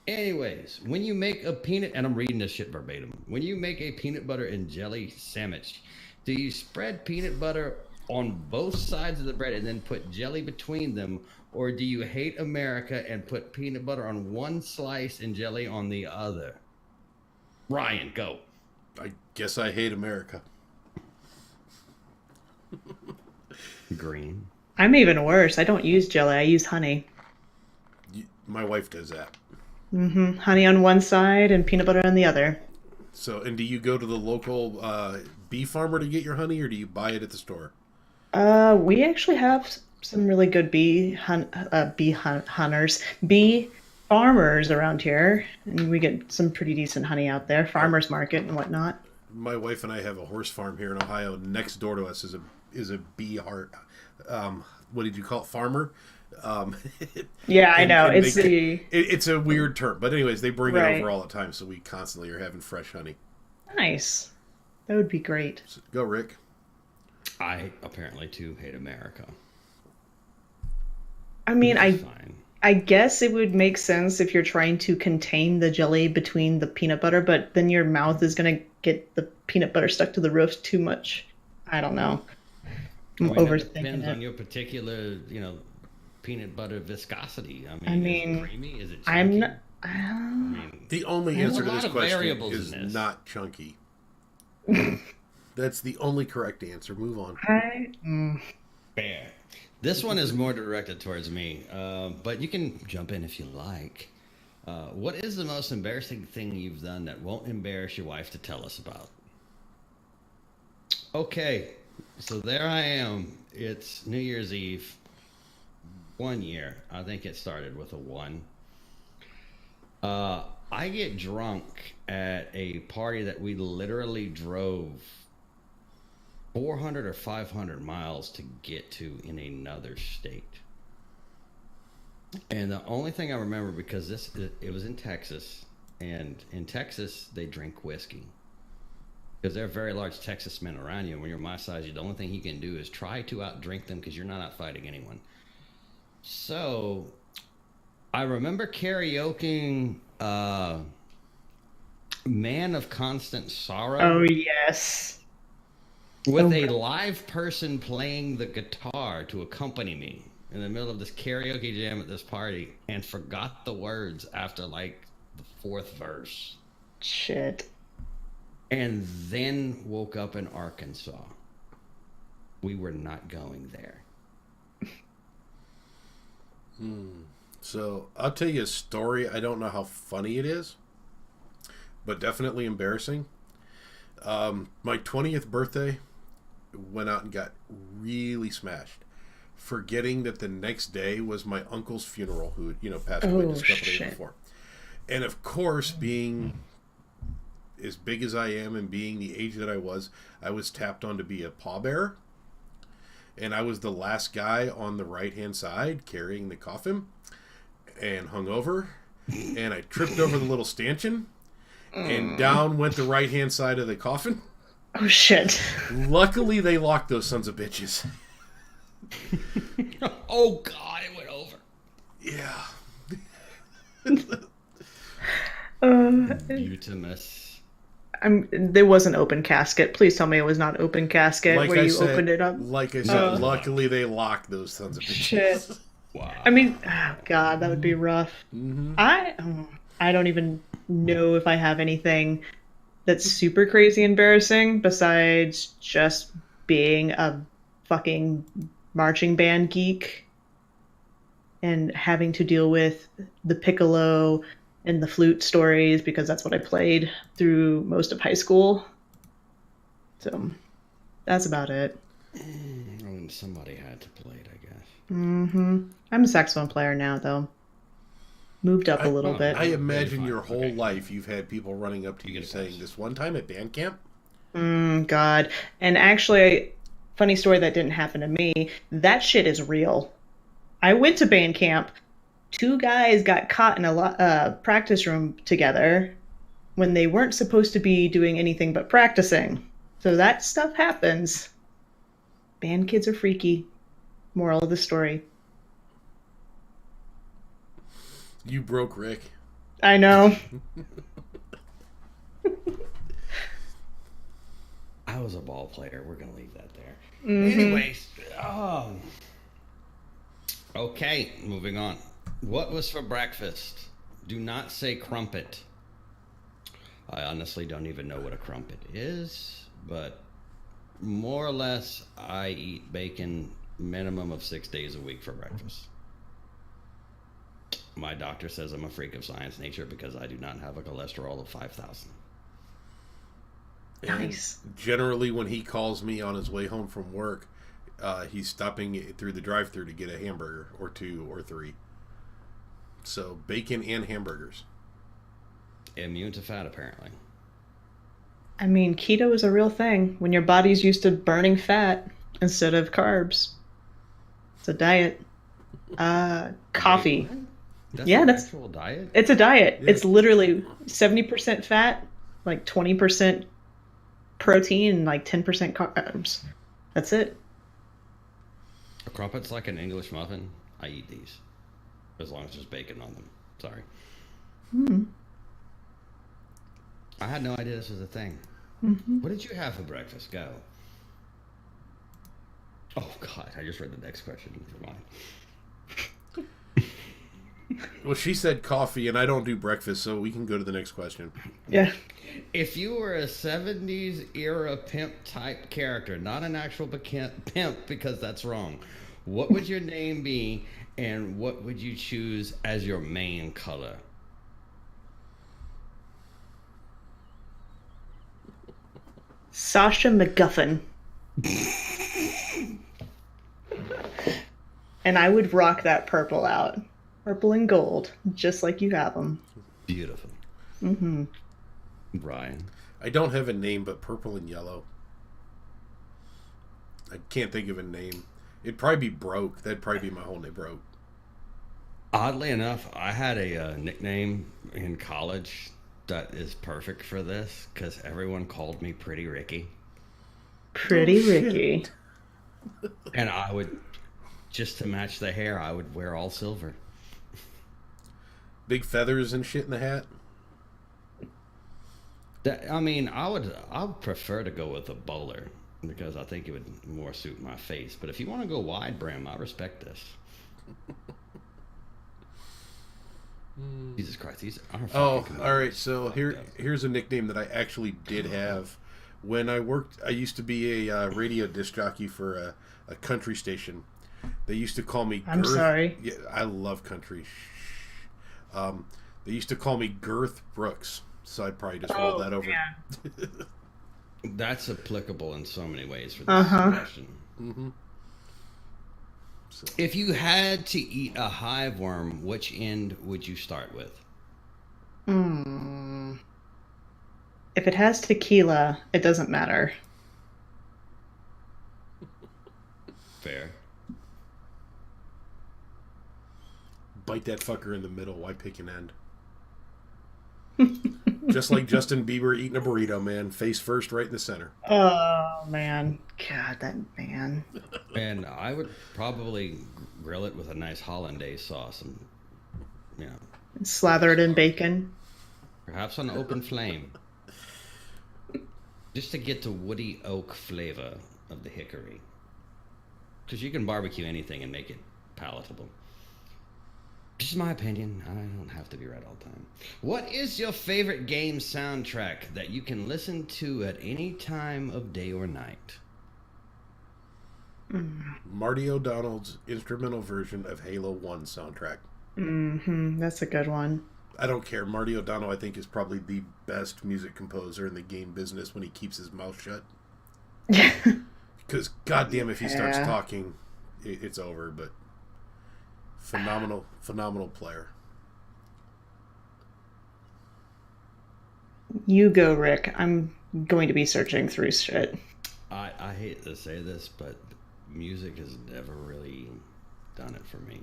Anyways, when you make a peanut, and I'm reading this shit verbatim. When you make a peanut butter and jelly sandwich, do you spread peanut butter on both sides of the bread and then put jelly between them, or do you hate America and put peanut butter on one slice and jelly on the other? Ryan, go. I guess I hate America. Green. I'm even worse. I don't use jelly. I use honey. My wife does that. Mm-hmm. Honey on one side and peanut butter on the other. So, and do you go to the local bee farmer to get your honey, or do you buy it at the store? We actually have some really good bee farmers around here, and we get some pretty decent honey out there. Farmers market and whatnot. My wife and I have a horse farm here in Ohio. Next door to us is a bee heart. What did you call it? Farmer. Yeah, I know. And It's a weird term, but anyways, they bring it Right. over all the time, so we constantly are having fresh honey. nice. That would be great. So, go, Rick. I apparently too hate America. I mean, Which is fine. I guess it would make sense if you're trying to contain the jelly between the peanut butter, but then your mouth is gonna get the peanut butter stuck to the roof too much. I don't know. I'm I mean, it overthinking depends on it. your particular, peanut butter viscosity. I Is mean, it creamy? Is it I'm chunky? not. I mean, The only There's answer a to lot this of question variables is in this. not chunky. That's the only correct answer. Move on. fair. This one is more directed towards me, but you can jump in if you like. What is the most embarrassing thing you've done that won't embarrass your wife to tell us about? Okay, so there I am. It's New Year's Eve. 1 year. I think it started with a 1. I get drunk at a party that we literally drove 400 or 500 miles to get to in another state. And the only thing I remember, because it was in Texas, and in Texas they drink whiskey because there are very large Texas men around you. And when you're my size, the only thing you can do is try to outdrink them because you're not out fighting anyone. So I remember karaokeing "Man of Constant Sorrow" Oh yes. with Oh, a God. live person playing the guitar to accompany me in the middle of this karaoke jam at this party, and forgot the words after like the 4th verse, Shit. and then woke up in Arkansas. We were not going there. So I'll tell you a story. I don't know how funny it is, but definitely embarrassing. My 20th birthday, went out and got really smashed, forgetting that the next day was my uncle's funeral, who passed away Oh just a couple days shit. before. And of course, being as big as I am and being the age that I was tapped on to be a pallbearer. And I was the last guy on the right-hand side carrying the coffin and hung over. And I tripped over the little stanchion, and down went the right-hand side of the coffin. Oh shit. Luckily, they locked those sons of bitches. Oh God, it went over. Yeah. Butamus. There was an open casket. Please tell me it was not open casket Like where I you said, opened it up. Like I said, luckily they locked those sons of bitches. Shit. Wow. I mean, oh God, that would be rough. I don't even know if I have anything that's super crazy embarrassing besides just being a fucking marching band geek and having to deal with the piccolo and the flute stories because that's what I played through most of high school. So that's about it. I mean, somebody had to play it, I guess. I'm a saxophone player now, though. Moved up a little bit. I imagine Fine. your whole Okay. life you've had people running up to you get a saying, pass. "This one time at band camp." God. And actually, funny story that didn't happen to me. That shit is real. I went to band camp. 2 guys got caught in a practice room together when they weren't supposed to be doing anything but practicing. So that stuff happens. Band kids are freaky. Moral of the story. You broke Rick. I know. I was a ball player. We're gonna leave that there. Anyways, okay, moving on. What was for breakfast? Do not say crumpet. I honestly don't even know what a crumpet is, but more or less, I eat bacon minimum of 6 days a week for breakfast. My doctor says I'm a freak of science nature because I do not have a cholesterol of 5,000. And Nice. generally, when he calls me on his way home from work, he's stopping through the drive-thru to get a hamburger or 2 or 3. So bacon and hamburgers. Immune to fat, apparently. I mean, keto is a real thing when your body's used to burning fat instead of carbs. It's a diet. Coffee. That's Yeah, an that's- actual diet. It's a diet. Yeah. It's literally 70% fat, like 20% protein, and like 10% carbs. That's it. A crumpet's like an English muffin. I eat these. As long as there's bacon on them. Sorry. I had no idea this was a thing. What did you have for breakfast? Go. Oh, God. I just read the next question. Never mind. Well, she said coffee, and I don't do breakfast, so we can go to the next question. Yeah. If you were a 70s era pimp type character, not an actual pimp because that's wrong, what would your name be and what would you choose as your main color? Sasha MacGuffin. And I would rock that purple out. Purple and gold, just like you have them. Beautiful. Brian. I don't have a name, but purple and yellow. I can't think of a name. It'd probably be Broke. That'd probably be my whole name, Broke. Oddly enough, I had a nickname in college that is perfect for this because everyone called me Pretty Ricky. Pretty Ricky. And I would, just to match the hair, I would wear all silver. Big feathers and shit in the hat. I mean, I would prefer to go with a bowler because I think it would more suit my face. But if you want to go wide brim, I respect this. Jesus Christ, these are all right. So here's a nickname that I actually did have when I worked. I used to be a radio disc jockey for a country station. They used to call me. I'm sorry. Yeah, I love country. They used to call me Girth Brooks, so I'd probably just roll that over. Yeah. That's applicable in so many ways for this question. So. If you had to eat a hive worm, which end would you start with? If it has tequila, it doesn't matter. Fair. Bite that fucker in the middle. Why pick an end? Just like Justin Bieber eating a burrito, man. Face first, right in the center. Oh, man. God, that man. And I would probably grill it with a nice hollandaise sauce and, you know. Slather it in bacon. Perhaps on open flame. Just to get the woody oak flavor of the hickory. Because you can barbecue anything and make it palatable. Just my opinion. I don't have to be right all the time. What is your favorite game soundtrack that you can listen to at any time of day or night? Marty O'Donnell's instrumental version of Halo 1 soundtrack. That's a good one. I don't care. Marty O'Donnell, I think, is probably the best music composer in the game business when he keeps his mouth shut. Because, goddamn, if he starts talking, it's over, but... Phenomenal player. You go, Rick. I'm going to be searching through shit. I hate to say this, but music has never really done it for me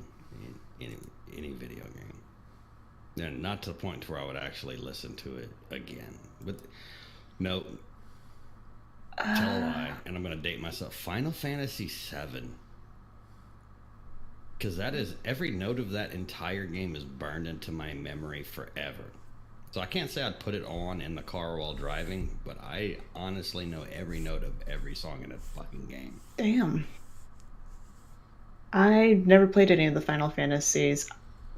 in any video game. And not to the point where I would actually listen to it again. But no, tell a lie, and I'm going to date myself. Final Fantasy VII. Because that is, every note of that entire game is burned into my memory forever. So I can't say I'd put it on in the car while driving, but I honestly know every note of every song in a fucking game. Damn. I never played any of the Final Fantasies.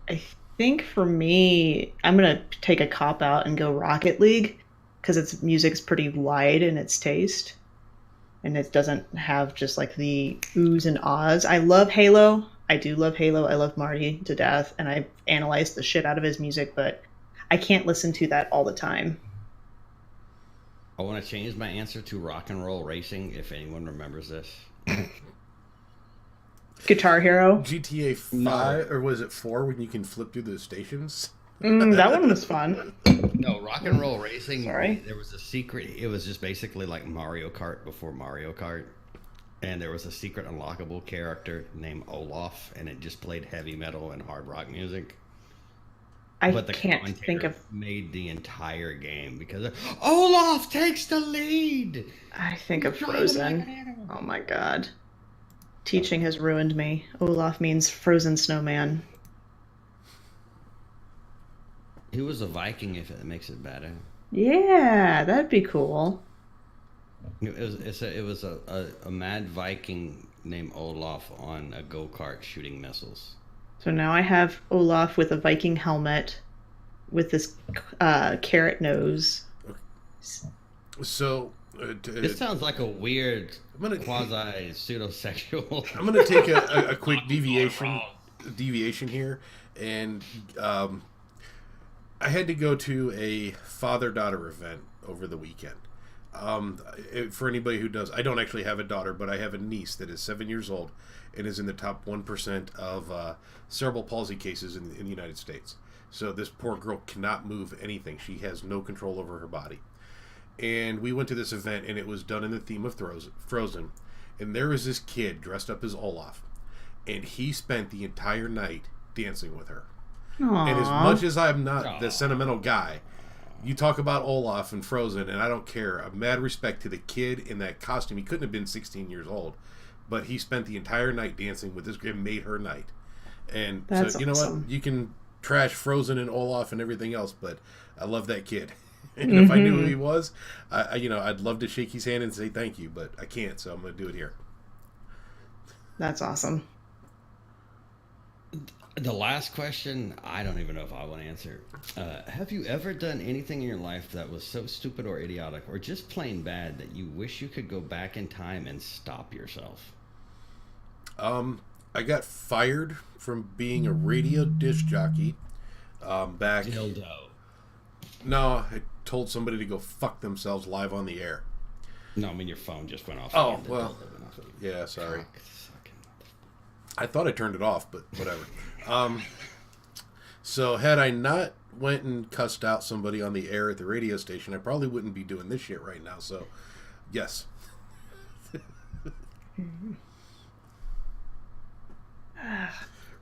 I think for me, I'm going to take a cop out and go Rocket League, because its music's pretty wide in its taste. And it doesn't have just like the oohs and ahs. I love Halo. I do love Halo. I love Marty to death, and I've analyzed the shit out of his music, but I can't listen to that all the time. I want to change my answer to Rock and Roll Racing, if anyone remembers this. Guitar Hero? GTA 5, No. or was it 4 when you can flip through the stations? That one was fun. No, Rock and Roll Racing, Sorry. There was a secret. It was just basically like Mario Kart before Mario Kart. And there was a secret unlockable character named Olaf, and it just played heavy metal and hard rock music. I But the can't think commentator of. made the entire game because Olaf takes the lead. I think He's of driving like Frozen. an animal. Oh my god. Teaching has ruined me. Olaf means frozen snowman. He was a Viking, if it makes it better. Yeah, that'd be cool. It was a mad Viking named Olaf on a go-kart shooting missiles. So now I have Olaf with a Viking helmet with this carrot nose. So This sounds like a weird I'm gonna quasi pseudosexual. I'm gonna take a quick deviation here, and I had to go to a father-daughter event over the weekend. For anybody who does, I don't actually have a daughter, but I have a niece that is 7 years old and is in the top 1% of cerebral palsy cases in the United States. So this poor girl cannot move anything. She has no control over her body. And we went to this event, and it was done in the theme of Frozen. And there was this kid dressed up as Olaf, and he spent the entire night dancing with her. Aww. And as much as I'm not the sentimental guy, you talk about Olaf and Frozen, and I don't care. A mad respect to the kid in that costume. He couldn't have been 16 years old, but he spent the entire night dancing with this kid, made her night. And That's so, you know awesome. what? You can trash Frozen and Olaf and everything else, but I love that kid. And if I knew who he was, I'd love to shake his hand and say thank you, but I can't, so I'm going to do it here. That's awesome. The last question, I don't even know if I want to answer. Have you ever done anything in your life that was so stupid or idiotic or just plain bad that you wish you could go back in time and stop yourself? I got fired from being a radio disc jockey back. Dildo. No, I told somebody to go fuck themselves live on the air. No, I mean your phone just went off. Oh, again. The well, dildo went off again. yeah, sorry. Cock-sucking. I thought I turned it off, but whatever. So had I not went and cussed out somebody on the air at the radio station, I probably wouldn't be doing this shit right now. So, yes.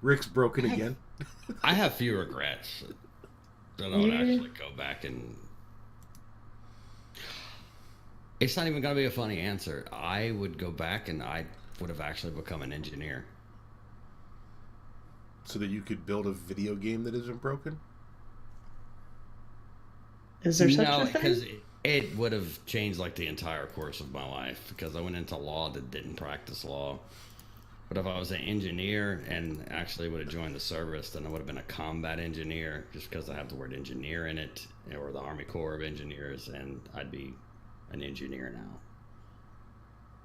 Rick's broken again. I have few regrets. I don't actually go back and. It's not even going to be a funny answer. I would go back and I would have actually become an engineer. So that you could build a video game that isn't broken? Is there such No, a thing? because it would have changed like the entire course of my life because I went into law that didn't practice law. But if I was an engineer and actually would have joined the service, then I would have been a combat engineer just because I have the word engineer in it, or the Army Corps of Engineers, and I'd be an engineer now.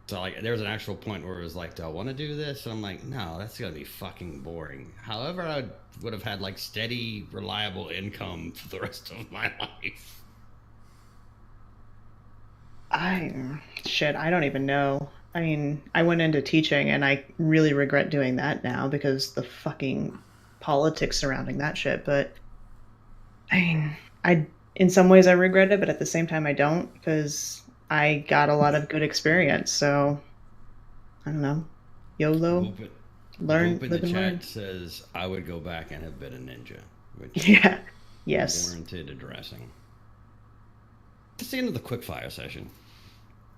So like, there was an actual point where it was like, do I want to do this? And I'm like, no, that's gonna be fucking boring. However, I would have had like steady, reliable income for the rest of my life. I don't even know. I mean, I went into teaching and I really regret doing that now because the fucking politics surrounding that shit. But I mean, in some ways I regret it, but at the same time I don't because I got a lot of good experience. So I don't know. YOLO. Learn, Hope in live the and chat learn. says I would go back and have been a ninja, which Yeah. Yes. warranted addressing. It's the end of the quick fire session,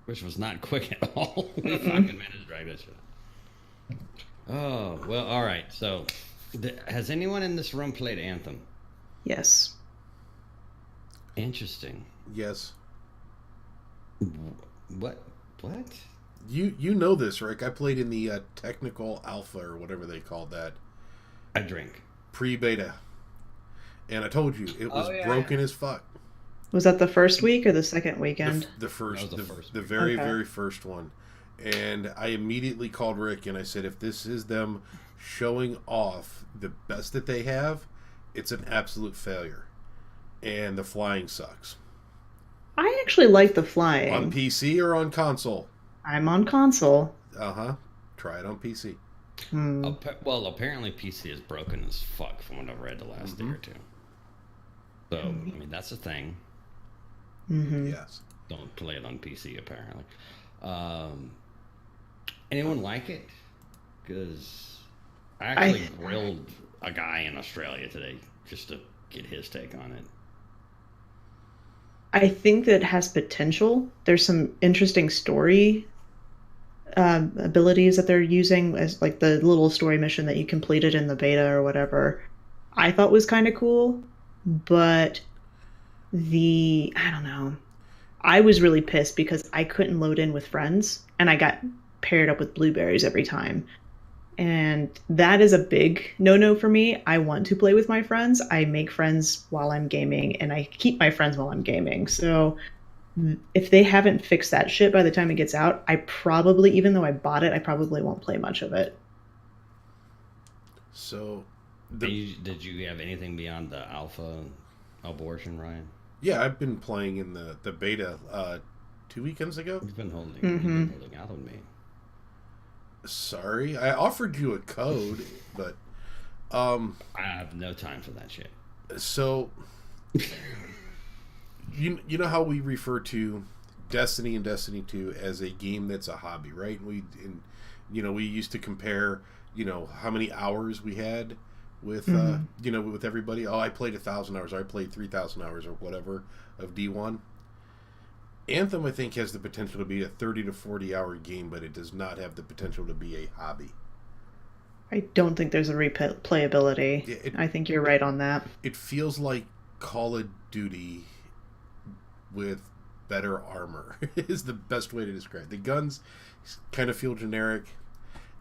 which was not quick at all. We fucking managed to drag this shit out. Oh well, all right. So, has anyone in this room played Anthem? Yes. Interesting. Yes. What? You know this, Rick. I played in the technical alpha or whatever they called that. I drink. Pre-beta. And I told you, it was broken as fuck. Was that the first week or the second weekend? The first, That was the first the one. very, Okay. very first one. And I immediately called Rick and I said, if this is them showing off the best that they have, it's an absolute failure. And the flying sucks. I actually like the flying. On PC or on console? I'm on console. Uh-huh. Try it on PC. Well, apparently PC is broken as fuck from what I've read the last day or two. So, I mean, that's a thing. Yes. Don't play it on PC, apparently. Anyone like it? Because I actually grilled a guy in Australia today just to get his take on it. I think that it has potential. There's some interesting story abilities that they're using, as like the little story mission that you completed in the beta or whatever. I thought was kind of cool, but I don't know. I was really pissed because I couldn't load in with friends and I got paired up with blueberries every time. And that is a big no-no for me. I want to play with my friends. I make friends while I'm gaming and I keep my friends while I'm gaming. So if they haven't fixed that shit by the time it gets out, I probably, even though I bought it, I probably won't play much of it. So, did you have anything beyond the alpha abortion, Ryan? Yeah, I've been playing in the beta 2 weekends ago. You've been holding out on me. Sorry, I offered you a code, but I have no time for that shit. So, you know how we refer to Destiny and Destiny 2 as a game that's a hobby, right? We used to compare, how many hours we had with with everybody. Oh, I played 1,000 hours, or I played 3,000 hours, or whatever of D1. Anthem, I think, has the potential to be a 30 to 40 hour game, but it does not have the potential to be a hobby. I don't think there's a replayability. Yeah, I think you're right on that. It feels like Call of Duty with better armor is the best way to describe it. The guns kind of feel generic,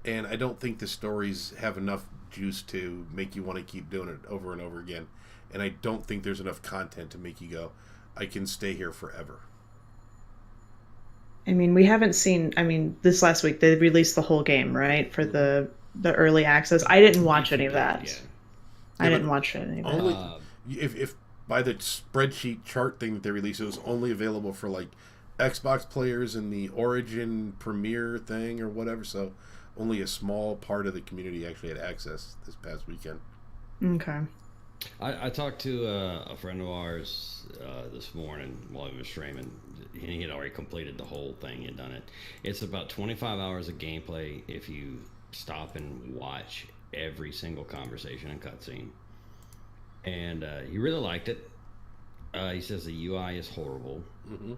and I don't think the stories have enough juice to make you want to keep doing it over and over again. And I don't think there's enough content to make you go, I can stay here forever. I mean, we haven't seen. I mean, this last week they released the whole game, right, for the early access. I didn't watch any of that. Yeah. I didn't watch any of that. Only if by the spreadsheet chart thing that they released, it was only available for like Xbox players and the Origin Premiere thing or whatever. So only a small part of the community actually had access this past weekend. Okay. I talked to a friend of ours this morning while he was streaming. He had already completed the whole thing. He had done it. It's about 25 hours of gameplay if you stop and watch every single conversation and cutscene. And he really liked it. He says the UI is horrible. Mm-hmm.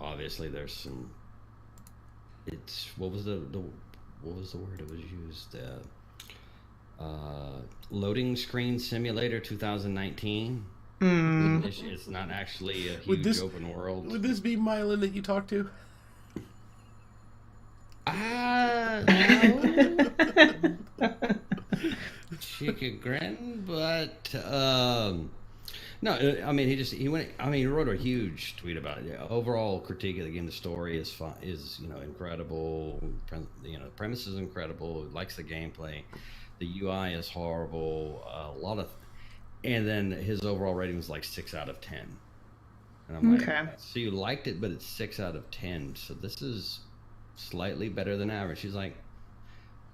Obviously, there's some. It's what was the word it was used? Loading Screen Simulator 2019. It's not actually a huge open world. Would this be Mylan that you talked to? No. She could grin, but no. I mean, he wrote a huge tweet about it. Yeah, overall critique of the game. The story is fun, is incredible. The premise is incredible. Likes the gameplay. The UI is horrible. And then his overall rating was like 6 out of 10. And I'm like, so you liked it, but it's 6 out of 10. So this is slightly better than average. He's like,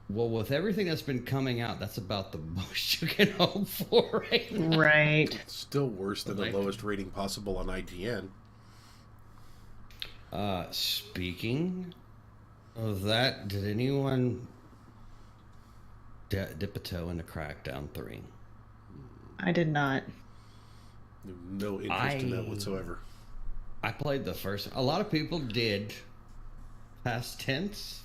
well, with everything that's been coming out, that's about the most you can hope for right now. Right. It's still worse than the lowest rating possible on IGN. Speaking of that, did anyone dip a toe into Crackdown 3? I did not. No interest in that whatsoever. I played the first. A lot of people did. Past tense.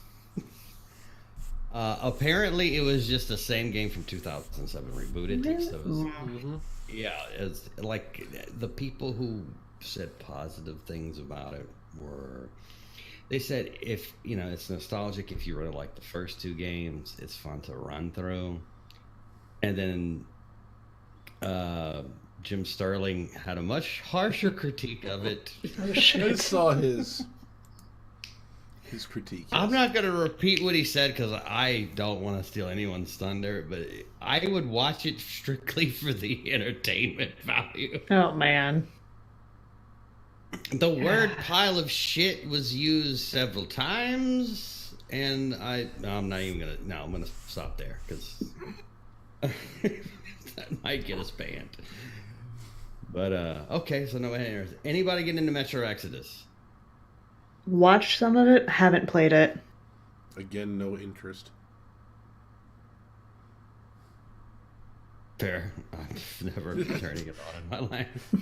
Apparently, it was just the same game from 2007 rebooted. So yeah, it's like the people who said positive things about it were. They said if it's nostalgic. If you really like the first two games, it's fun to run through. And then Jim Sterling had a much harsher critique of it. I saw his critique. Yes. I'm not going to repeat what he said because I don't want to steal anyone's thunder, but I would watch it strictly for the entertainment value. Oh, man. The word pile of shit was used several times, and I'm not even going to... No, I'm going to stop there because that might get us banned. But, okay, so no one. Anybody getting into Metro Exodus? Watched some of it, haven't played it. Again, no interest. Fair. I've never been turning it on in my life.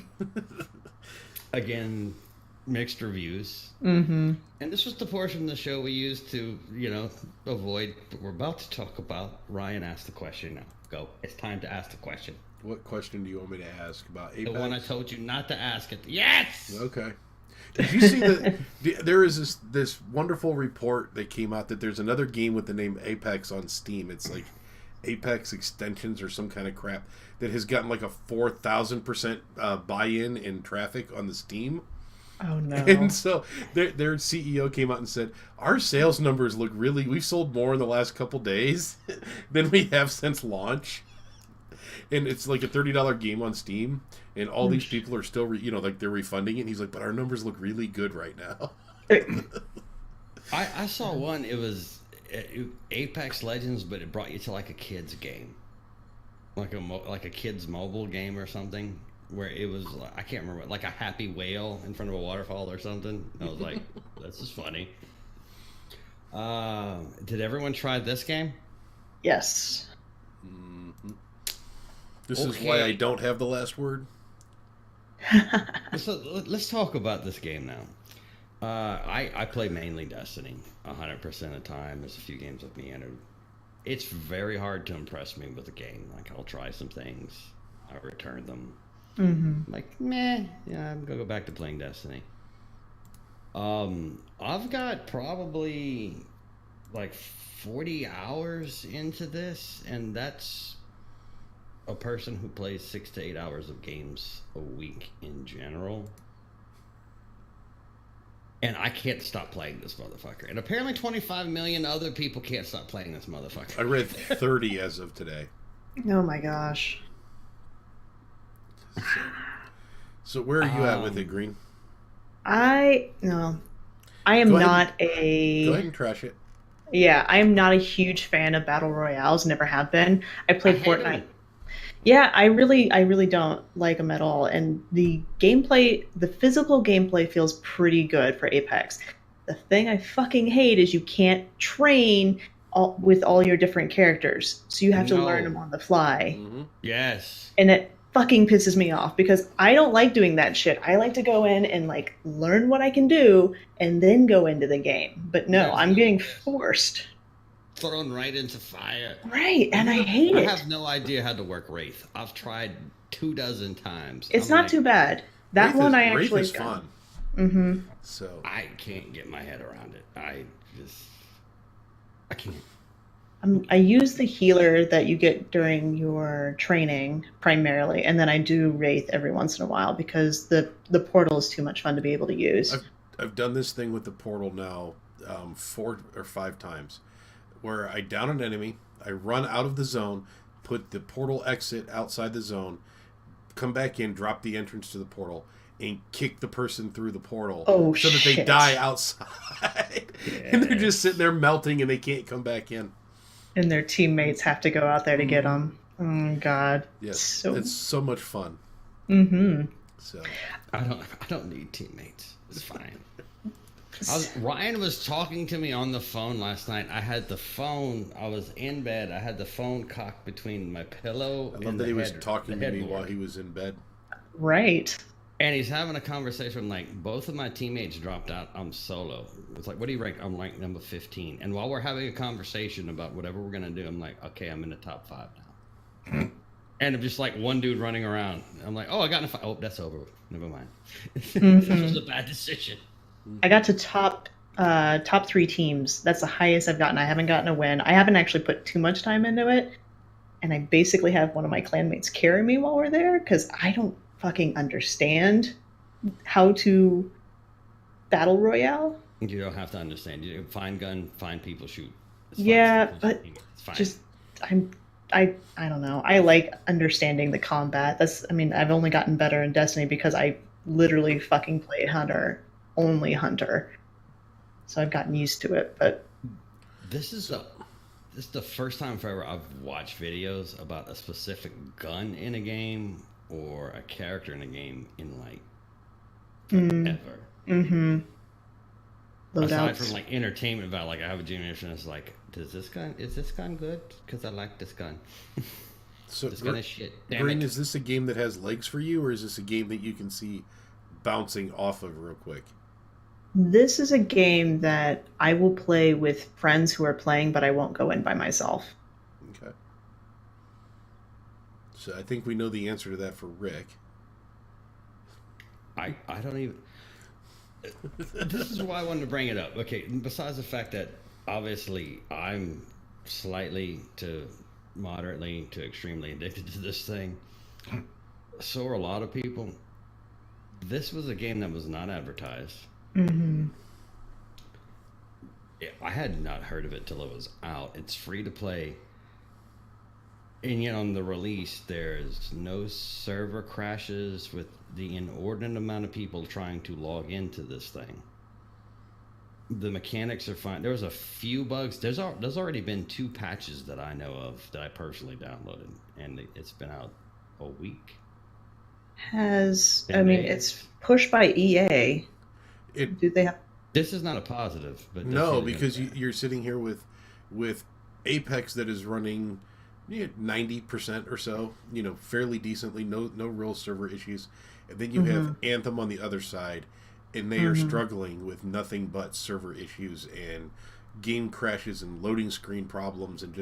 Again, mixed reviews. Mm-hmm. And this was the portion of the show we used to, avoid what we're about to talk about. Ryan asked the question now. Go. It's time to ask the question. What question do you want me to ask about Apex? The one I told you not to ask it. Yes! Okay. Did you see that there is this wonderful report that came out that there's another game with the name Apex on Steam. It's like Apex Extensions or some kind of crap that has gotten like a 4,000% buy-in in traffic on the Steam. Oh no! And so their CEO came out and said, "Our sales numbers look really. We've sold more in the last couple days than we have since launch." And it's like a $30 game on Steam, and all these people are still, like they're refunding it. And he's like, "But our numbers look really good right now." I saw one. It was Apex Legends, but it brought you to like a kid's game, like a kid's mobile game or something, where it was I can't remember, like a happy whale in front of a waterfall or something. I was like, "This is funny." Did everyone try this game? Yes. Mm-hmm. This is why I don't have the last word. So let's talk about this game now. I play mainly Destiny 100% of the time. There's a few games with me in it. It's very hard to impress me with a game. Like, I'll try some things, I return them. Mm-hmm. Like, meh, yeah, I'm gonna go back to playing Destiny. I've got probably like 40 hours into this, and that's a person who plays 6 to 8 hours of games a week in general. And I can't stop playing this motherfucker. And apparently 25 million other people can't stop playing this motherfucker. I read 30 as of today. Oh my gosh. So where are you at with it, Green? I am not a... Go ahead and trash it. Yeah, I am not a huge fan of battle royales. Never have been. I played Fortnite. Them. Yeah, I really don't like them at all. And the gameplay, the physical gameplay feels pretty good for Apex. The thing I fucking hate is you can't train with all your different characters. So you have to learn them on the fly. Mm-hmm. Yes. And it fucking pisses me off because I don't like doing that shit. I like to go in and like learn what I can do and then go into the game. But no, I'm getting forced. Thrown right into fire. Right, and I hate it. I have no idea how to work Wraith. I've tried 24 times. It's not too bad. That one I actually Wraith is fun. Mm-hmm. So I can't get my head around it. I can't. I use the healer that you get during your training primarily, and then I do Wraith every once in a while because the portal is too much fun to be able to use. I've done this thing with the portal now 4 or 5 times. Where I down an enemy, I run out of the zone, put the portal exit outside the zone, come back in, drop the entrance to the portal, and kick the person through the portal so that they die outside. Yes. And they're just sitting there melting and they can't come back in. And their teammates have to go out there to get them. Oh, God. Yes, it's so much fun. Mm-hmm. So I don't need teammates. It's fine. Ryan was talking to me on the phone last night. I was in bed. I had the phone cocked between my pillow I love that he was talking to me while he was in bed. Right. And he's having a conversation like, both of my teammates dropped out. I'm solo. It's like, what do you rank? I'm ranked number 15. And while we're having a conversation about whatever we're going to do, I'm like, okay, I'm in the top 5 now. And I'm just like one dude running around. I'm like, oh, I got in a fight. Oh, that's over. Never mind. Mm-hmm. This was a bad decision. I got to top 3 teams. That's the highest I've gotten. I haven't gotten a win. I haven't actually put too much time into it. And I basically have one of my clanmates carry me while we're there because I don't fucking understand how to battle royale. You don't have to understand. You find gun, find people, shoot. Yeah, but just I don't know. I like understanding the combat. I've only gotten better in Destiny because I literally fucking play Hunter. Only Hunter, so I've gotten used to it. But this is the first time forever I've watched videos about a specific gun in a game or a character in a game in like forever. Mm-hmm. Aside from like entertainment value, like I have a generation that's like, is this gun good? Because I like this gun. So, This kind of shit. Damn Green, it. is this a game that has legs for you, or is this a game that you can see bouncing off of real quick? This is a game that I will play with friends who are playing, but I won't go in by myself. Okay. So I think we know the answer to that for Rick. I don't even. This is why I wanted to bring it up. Okay, besides the fact that obviously I'm slightly to moderately to extremely addicted to this thing, so are a lot of people. This was a game that was not advertised. Mm-hmm. I had not heard of it till it was out. It's free to play. And yet on the release, there's no server crashes with the inordinate amount of people trying to log into this thing. The mechanics are fine. There was a few bugs. There's already been 2 patches that I know of that I personally downloaded, and it's been out a week. It's pushed by EA. Do they have? This is not a positive, but no, because you're sitting here with Apex that is running 90% or so, fairly decently, no real server issues, and then you have Anthem on the other side, and they are struggling with nothing but server issues and game crashes and loading screen problems and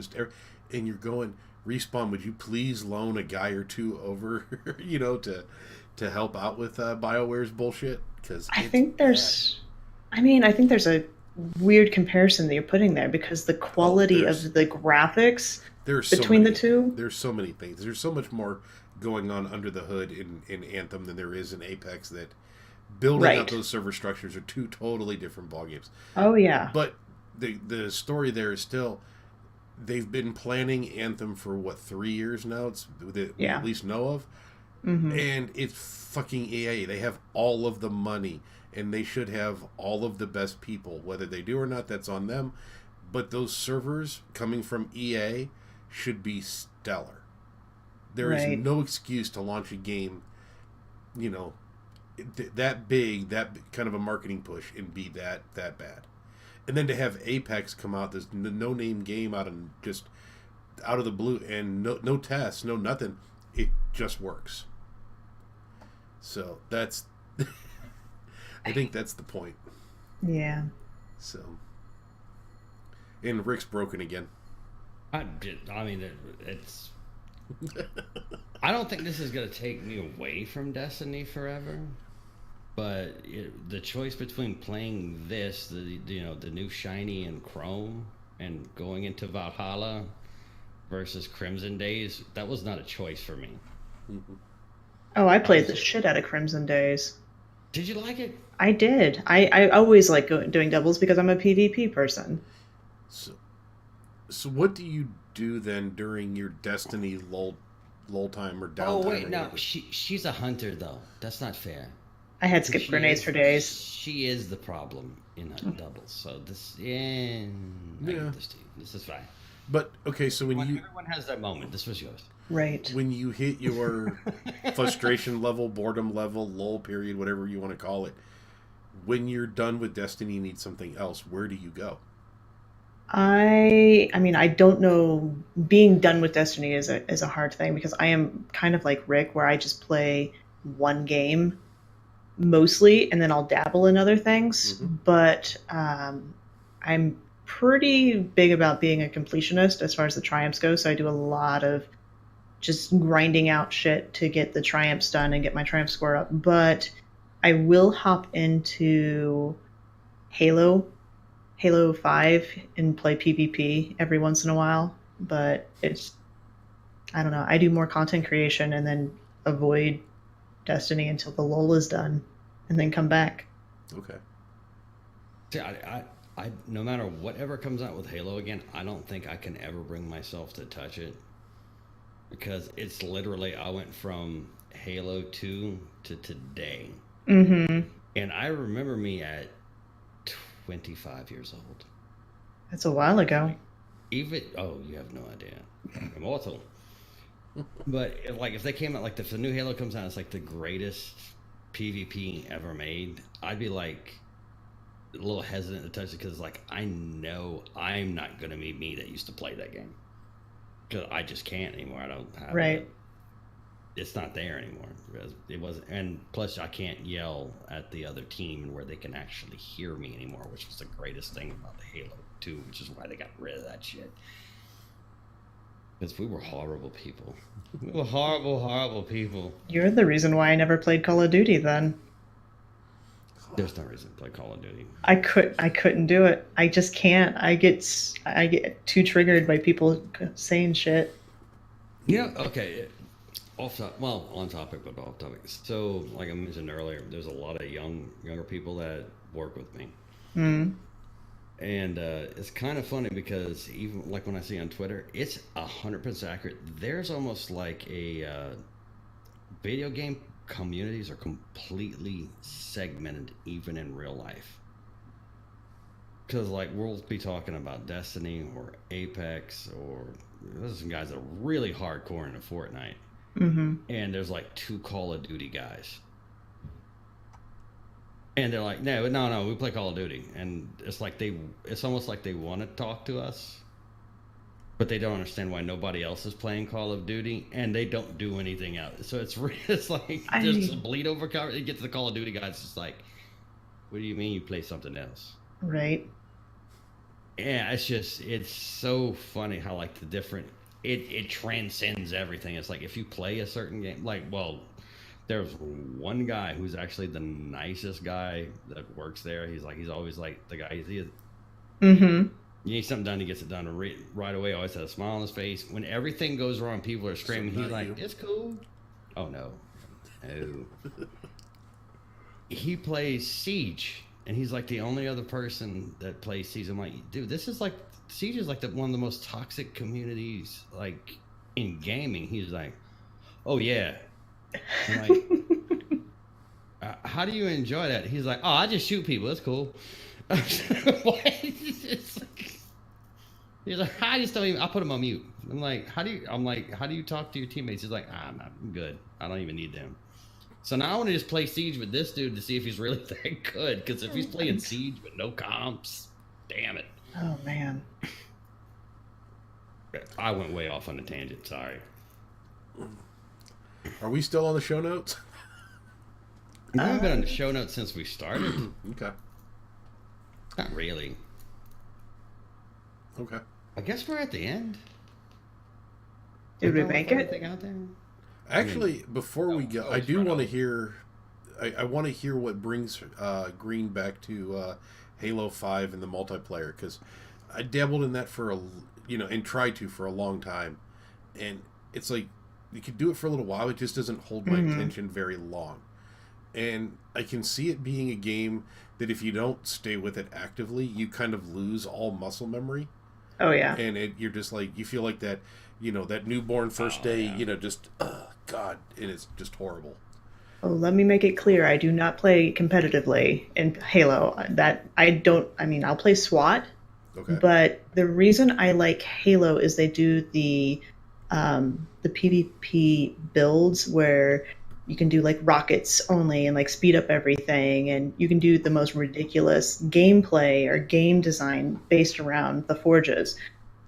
and you're going, Respawn, would you please loan a guy or two over, to help out with BioWare's bullshit? Because I think there's a weird comparison that you're putting there, because the quality of the graphics between the two. There's so many things. There's so much more going on under the hood in Anthem than there is in Apex, that building out those server structures are 2 totally different ballgames. Oh, yeah. But the story there is still, they've been planning Anthem for, 3 years now? It's that we at least know of. Mm-hmm. And it's fucking EA. They have all of the money, and they should have all of the best people. Whether they do or not, that's on them. But those servers coming from EA should be stellar. There is no excuse to launch a game, that big, that kind of a marketing push, and be that bad. And then to have Apex come out, this no-name game out of the blue, and no tests, no nothing, it just works. So that's, I think that's the point. Yeah. So, and Rick's broken again. I mean, it's. I don't think this is going to take me away from Destiny forever, but the choice between playing this, the new shiny and Chrome, and going into Valhalla versus Crimson Days, that was not a choice for me. Mm-hmm. Oh, I played the shit out of Crimson Days. Did you like it? I did. I always like doing doubles because I'm a PvP person. So what do you do then during your Destiny lull time or downtime? Oh wait, no, she's a hunter though. That's not fair. I had skipped grenades for days. She is the problem in doubles. So this, I get this to you. This is fine. But okay, so everyone has that moment. This was yours. Right. When you hit your frustration level, boredom level, lull period, whatever you want to call it, when you're done with Destiny and need something else, where do you go? I mean, I don't know. Being done with Destiny is a hard thing, because I am kind of like Rick, where I just play one game mostly, and then I'll dabble in other things. Mm-hmm. But I'm pretty big about being a completionist as far as the triumphs go, so I do a lot of just grinding out shit to get the triumphs done and get my triumph score up. But I will hop into Halo 5 and play PvP every once in a while. But I don't know. I do more content creation and then avoid Destiny until the lull is done, and then come back. Okay. See, I no matter whatever comes out with Halo again, I don't think I can ever bring myself to touch it, because it's literally, I went from Halo 2 to today. Mm-hmm. And I remember me at 25 years old. That's a while ago. You have no idea. Immortal. But if they came out, if the new Halo comes out, it's like the greatest PvP ever made, I'd be like a little hesitant to touch it, because I know I'm not going to be me that used to play that game. because I just can't anymore. I don't have Right. it's not there anymore. It wasn't, and plus I can't yell at the other team and where they can actually hear me anymore, which was the greatest thing about the Halo 2, which is why they got rid of that shit. Because we were horrible people. We were horrible people. You're the reason why I never played Call of Duty then. There's no reason to play Call of Duty. I couldn't do it. I just can't. I get too triggered by people saying shit. Okay. On topic, but off topic. So, like I mentioned earlier, there's a lot of younger people that work with me. Mm. And it's kind of funny because even like when I see on Twitter, it's 100% accurate. There's almost like a video game communities are completely segmented even in real life. Because like we'll be talking about Destiny or Apex, or there's some guys that are really hardcore into Fortnite. Mm-hmm. And there's like 2 Call of Duty guys. And they're like, no, we play Call of Duty. And it's almost like they want to talk to us, but they don't understand why nobody else is playing Call of Duty, and they don't do anything else. So it's like there's a bleed over cover. You get to the Call of Duty guys, it's like, what do you mean you play something else? Right. Yeah, it's so funny how like the different it transcends everything. It's like if you play a certain game, like, well, there's one guy who's actually the nicest guy that works there. He's always like the guy. Mm-hmm. You need something done, he gets it done right away. Always has a smile on his face. When everything goes wrong, people are screaming. He's like, "It's cool." Oh no. He plays Siege, and he's like the only other person that plays Siege. I'm like, dude, this is like Siege is like one of the most toxic communities like in gaming. He's like, oh yeah. I'm like, how do you enjoy that? He's like, oh, I just shoot people. That's cool. What? He's like, I just don't even. I put him on mute. I'm like, how do you talk to your teammates? He's like, I'm good. I don't even need them. So now I want to just play Siege with this dude to see if he's really that good. Because if he's playing Siege with no comps, damn it. Oh man. I went way off on a tangent. Sorry. Are we still on the show notes? We haven't been on the show notes since we started. Okay. Not really. Okay. I guess we're at the end. Did we make it? Out there? Actually, before we go, I do want to hear. I want to hear what brings Green back to Halo 5 and the multiplayer, because I dabbled in that and tried to for a long time, and it's like you could do it for a little while. It just doesn't hold my attention very long, and I can see it being a game that if you don't stay with it actively, you kind of lose all muscle memory. Oh yeah. And you're just like, you feel like that, that newborn first day, yeah. Just God, and it's just horrible. Oh, let me make it clear. I do not play competitively in Halo. I'll play SWAT. Okay. But the reason I like Halo is they do the PvP builds where you can do like rockets only and like speed up everything, and you can do the most ridiculous gameplay or game design based around the forges.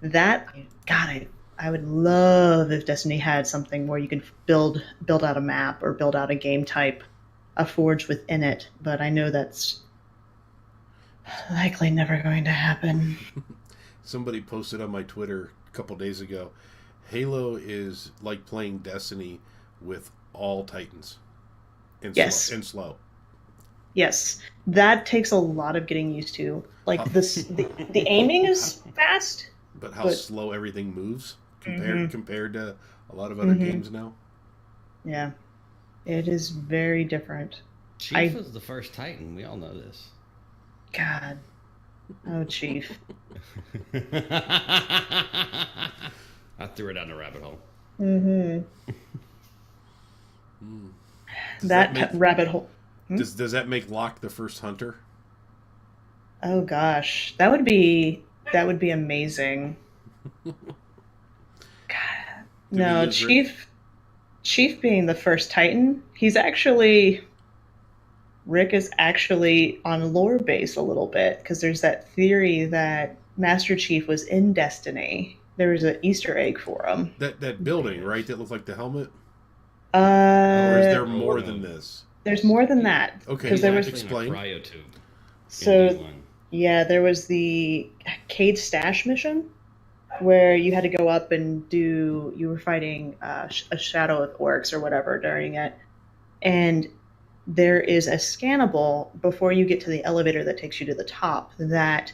That, God, I would love if Destiny had something where you could build out a map or build out a game type, a forge within it. But I know that's likely never going to happen. Somebody posted on my Twitter a couple days ago, Halo is like playing Destiny with all Titans. Yes. Slow. Yes. That takes a lot of getting used to. Like the aiming is fast. But how slow everything moves compared to a lot of other games now. Yeah. It is very different. Chief was the first Titan. We all know this. God. Oh, Chief. I threw it down the rabbit hole. Rabbit hole. Does that make Locke the first hunter? Oh gosh, that would be amazing. God. No, Chief being the first Titan, Rick is actually on lore base a little bit, because there's that theory that Master Chief was in Destiny There was an Easter egg for him. That building, right? That looked like the helmet. Uh, Or is there more than this? There's more than that. Okay, because there was explain. Cryotube. So yeah, there was the Cade Stash mission where you had to go up and you were fighting a shadow of orcs or whatever during it, and there is a scannable before you get to the elevator that takes you to the top that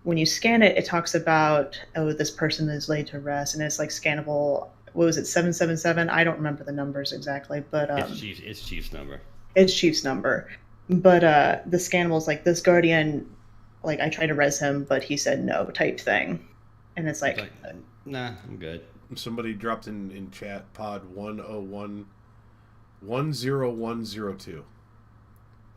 when you scan it, it talks about, oh, this person is laid to rest, and it's like scannable. What was it, 777? I don't remember the numbers exactly, but it's Chief's number. It's Chief's number. But the scannable is like, this Guardian, like, I tried to res him, but he said no type thing. And it's like nah, I'm good. Somebody dropped in chat pod 10102.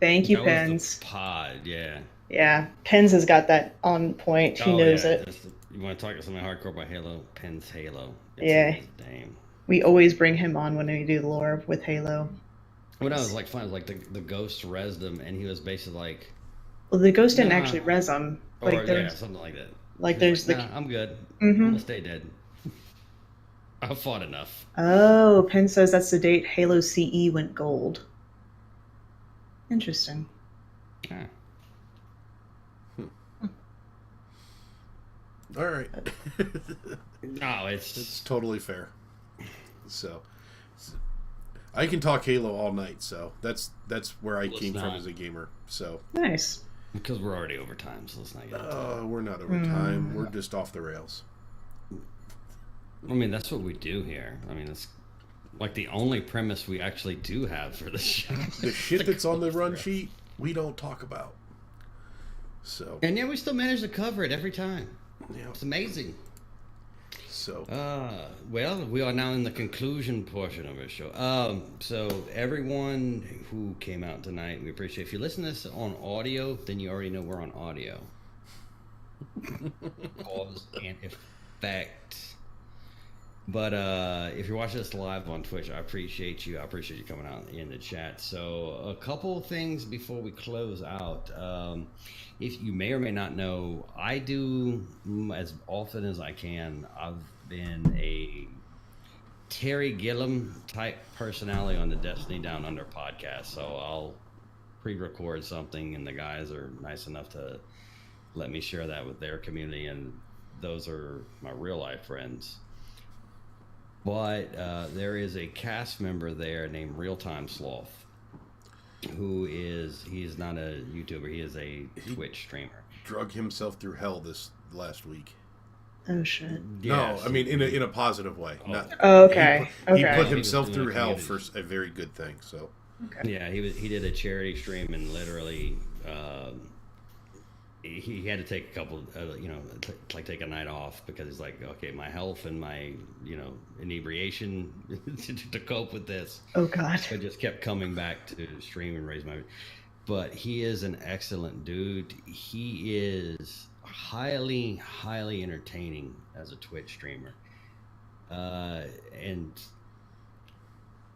Thank you, Pens. Pod, yeah. Yeah, Pens has got that on point. He knows it. You want to talk to something hardcore about Halo? Pens Halo. It's his name. We always bring him on when we do the lore with Halo. Well, no, it was like fun. It was like the ghost rezzed him, and he was basically like, well, the ghost didn't actually res him. Like, or something like that. Like there's like, I'm good. I'm gonna stay dead. I've fought enough. Oh, Penn says that's the date Halo CE went gold. Interesting. Yeah. All right. No, it's totally fair. So I can talk Halo all night, so that's where I came from as a gamer. So nice. Because we're already over time, so let's not get into it. We're not over time. We're just off the rails. I mean, that's what we do here. I mean, it's like the only premise we actually do have for the show. The shit that's on the run sheet, we don't talk about. So. And yet we still manage to cover it every time. Yeah. It's amazing. So. Well, we are now in the conclusion portion of our show. So everyone who came out tonight, we appreciate. If you listen to this on audio, then you already know we're on audio. Cause and effect. But if you're watching this live on Twitch, I appreciate you. I appreciate you coming out in the chat. So a couple things before we close out. If you may or may not know, I do as often as I can. I've been a Terry Gilliam type personality on the Destiny Down Under podcast. So I'll pre-record something, and the guys are nice enough to let me share that with their community, and those are my real life friends. But there is a cast member there named Real Time Sloth, who he's not a YouTuber, he is a Twitch streamer. Drug himself through hell this last week. Oh shit. No, I mean in a positive way. Okay. He put himself through hell for a very good thing. So. Okay. Yeah, he did a charity stream, and literally he had to take a couple, take a night off because he's like, okay, my health and my, inebriation to cope with this. Oh God. I just kept coming back to stream and raise my. But he is an excellent dude. He is highly, highly entertaining as a Twitch streamer, and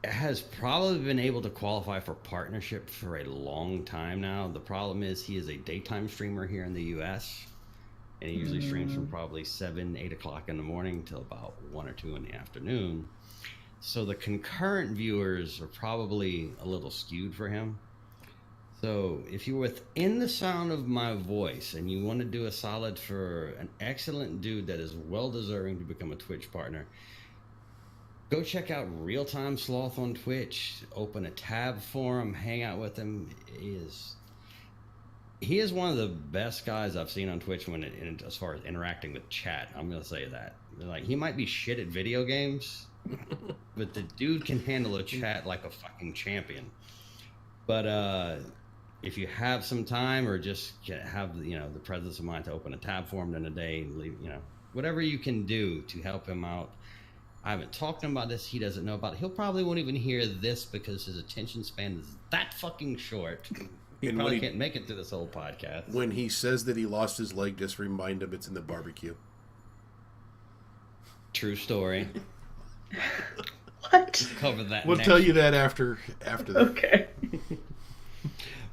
has probably been able to qualify for partnership for a long time now. The problem is he is a daytime streamer here in the US, and he usually streams from probably 7-8 o'clock in the morning till about 1 or 2 in the afternoon. So the concurrent viewers are probably a little skewed for him. So if you're within the sound of my voice and you want to do a solid for an excellent dude that is well deserving to become a Twitch partner, go check out Real Time Sloth on Twitch. Open a tab for him. Hang out with him. He is one of the best guys I've seen on Twitch as far as interacting with chat. I'm gonna say that. Like, he might be shit at video games, but the dude can handle a chat like a fucking champion. But if you have some time, or just have the presence of mind to open a tab for him in a day, and leave, whatever you can do to help him out. I haven't talked to him about this. He doesn't know about it. He'll probably won't even hear this because his attention span is that fucking short. He probably can't make it through this whole podcast. When he says that he lost his leg, just remind him it's in the barbecue. True story. What? We'll cover that. We'll tell you that after that. Okay.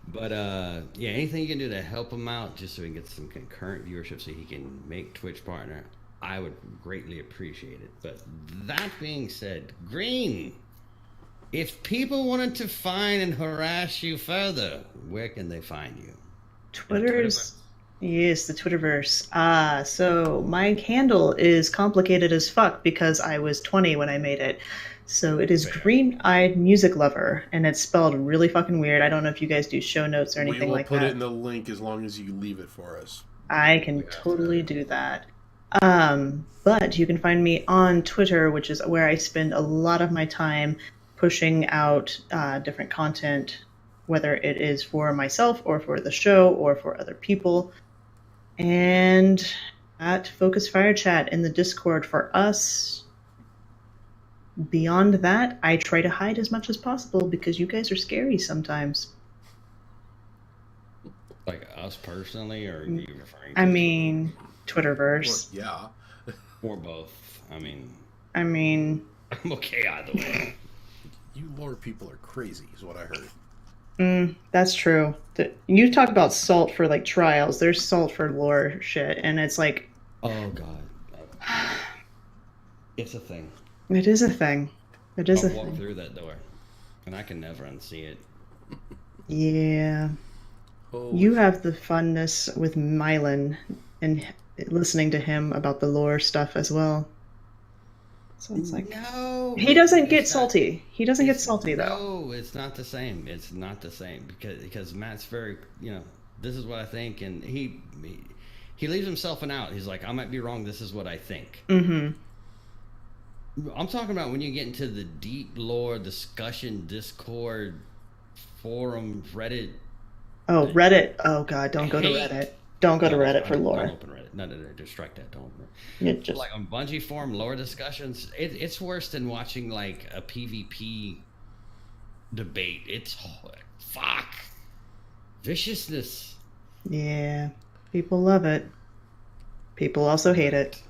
But anything you can do to help him out, just so he can get some concurrent viewership, so he can make Twitch partner. I would greatly appreciate it. But that being said, Green, if people wanted to find and harass you further, where can they find you? Twitter's. Yes, the Twitterverse. So my handle is complicated as fuck because I was 20 when I made it. So it is Grneyedmusiklvr, and it's spelled really fucking weird. I don't know if you guys do show notes or anything like that. We will put it in the link as long as you leave it for us. I can totally do that. But you can find me on Twitter, which is where I spend a lot of my time pushing out different content, whether it is for myself or for the show or for other people. And at Focus Fire Chat in the Discord for us. Beyond that, I try to hide as much as possible because you guys are scary sometimes. Like us personally, or are you referring to? I mean, Twitterverse. Well, yeah. Or both. I mean, I'm okay either way. You lore people are crazy, is what I heard. That's true. You talk about salt for like trials. There's salt for lore shit, and it's like, oh god, it's a thing. It is a thing. It is I'll a walk thing. through that door, and I can never unsee it. Yeah. You have the funness with Mylan and listening to him about the lore stuff as well. So it's like, no, he doesn't get salty. He doesn't get salty though. No, it's not the same. It's not the same because Matt's very, this is what I think, and he leaves himself an out. He's like, I might be wrong. This is what I think. Mm-hmm. I'm talking about when you get into the deep lore discussion, Discord, forum, Reddit. Oh, Reddit. Oh god, don't go to Reddit. Don't go to Reddit for lore. Don't open Reddit. No, just strike that. Don't open it. Just... Like on Bungie forum lore discussions, it's worse than watching like a PvP debate. It's fuck viciousness. Yeah, people love it. People also hate it.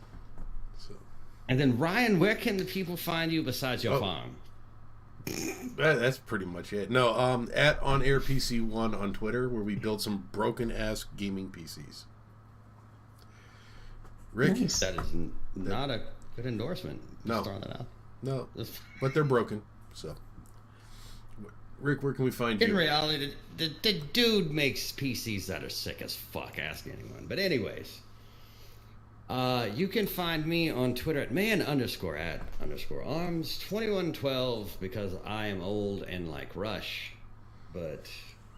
And then Ryan, where can the people find you besides your farm? That's pretty much it. No, at OnAirPC1 on Twitter, where we build some broken ass gaming PCs. Rick, Nice. That is not a good endorsement. No. Just throwing that out. No, but they're broken. So, Rick, where can we find you? In reality, the dude makes PCs that are sick as fuck. Ask anyone. But anyways, you can find me on Twitter at man_@_arms2112 because I am old and like Rush. But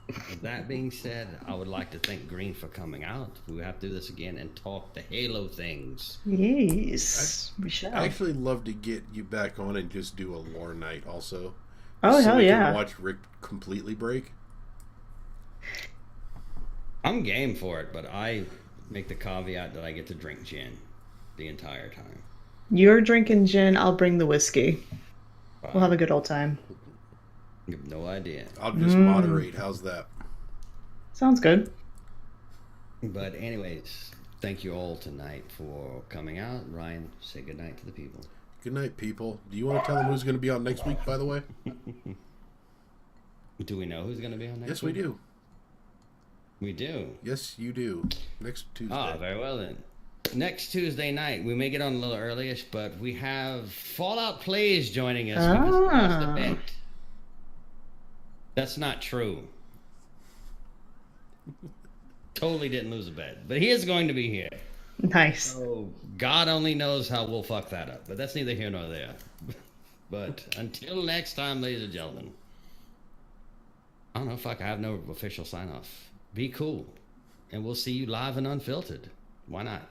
with that being said, I would like to thank Green for coming out. We have to do this again and talk the Halo things. Yes, we shall. I actually love to get you back on and just do a lore night also. Oh, so hell we yeah. can watch Rick completely break. I'm game for it, but I make the caveat that I get to drink gin the entire time. You're drinking gin, I'll bring the whiskey. We'll have a good old time. You have no idea. I'll just moderate. How's that? Sounds good. But anyways, thank you all tonight for coming out. Ryan, say good night to the people. Good night, people. Do you want to tell them who's going to be on next week, by the way? Do we know who's going to be on next Yes, week? we do. We do? Yes, you do. Next Tuesday. Ah, very well then. Next Tuesday night, we may get on a little earlyish, but we have Fallout Plays joining us because he lost a bet. That's not true. Totally didn't lose a bet, but he is going to be here. Nice. So God only knows how we'll fuck that up, but that's neither here nor there. But until next time, ladies and gentlemen, I don't know, fuck, I have no official sign off. Be cool, and we'll see you live and unfiltered. Why not?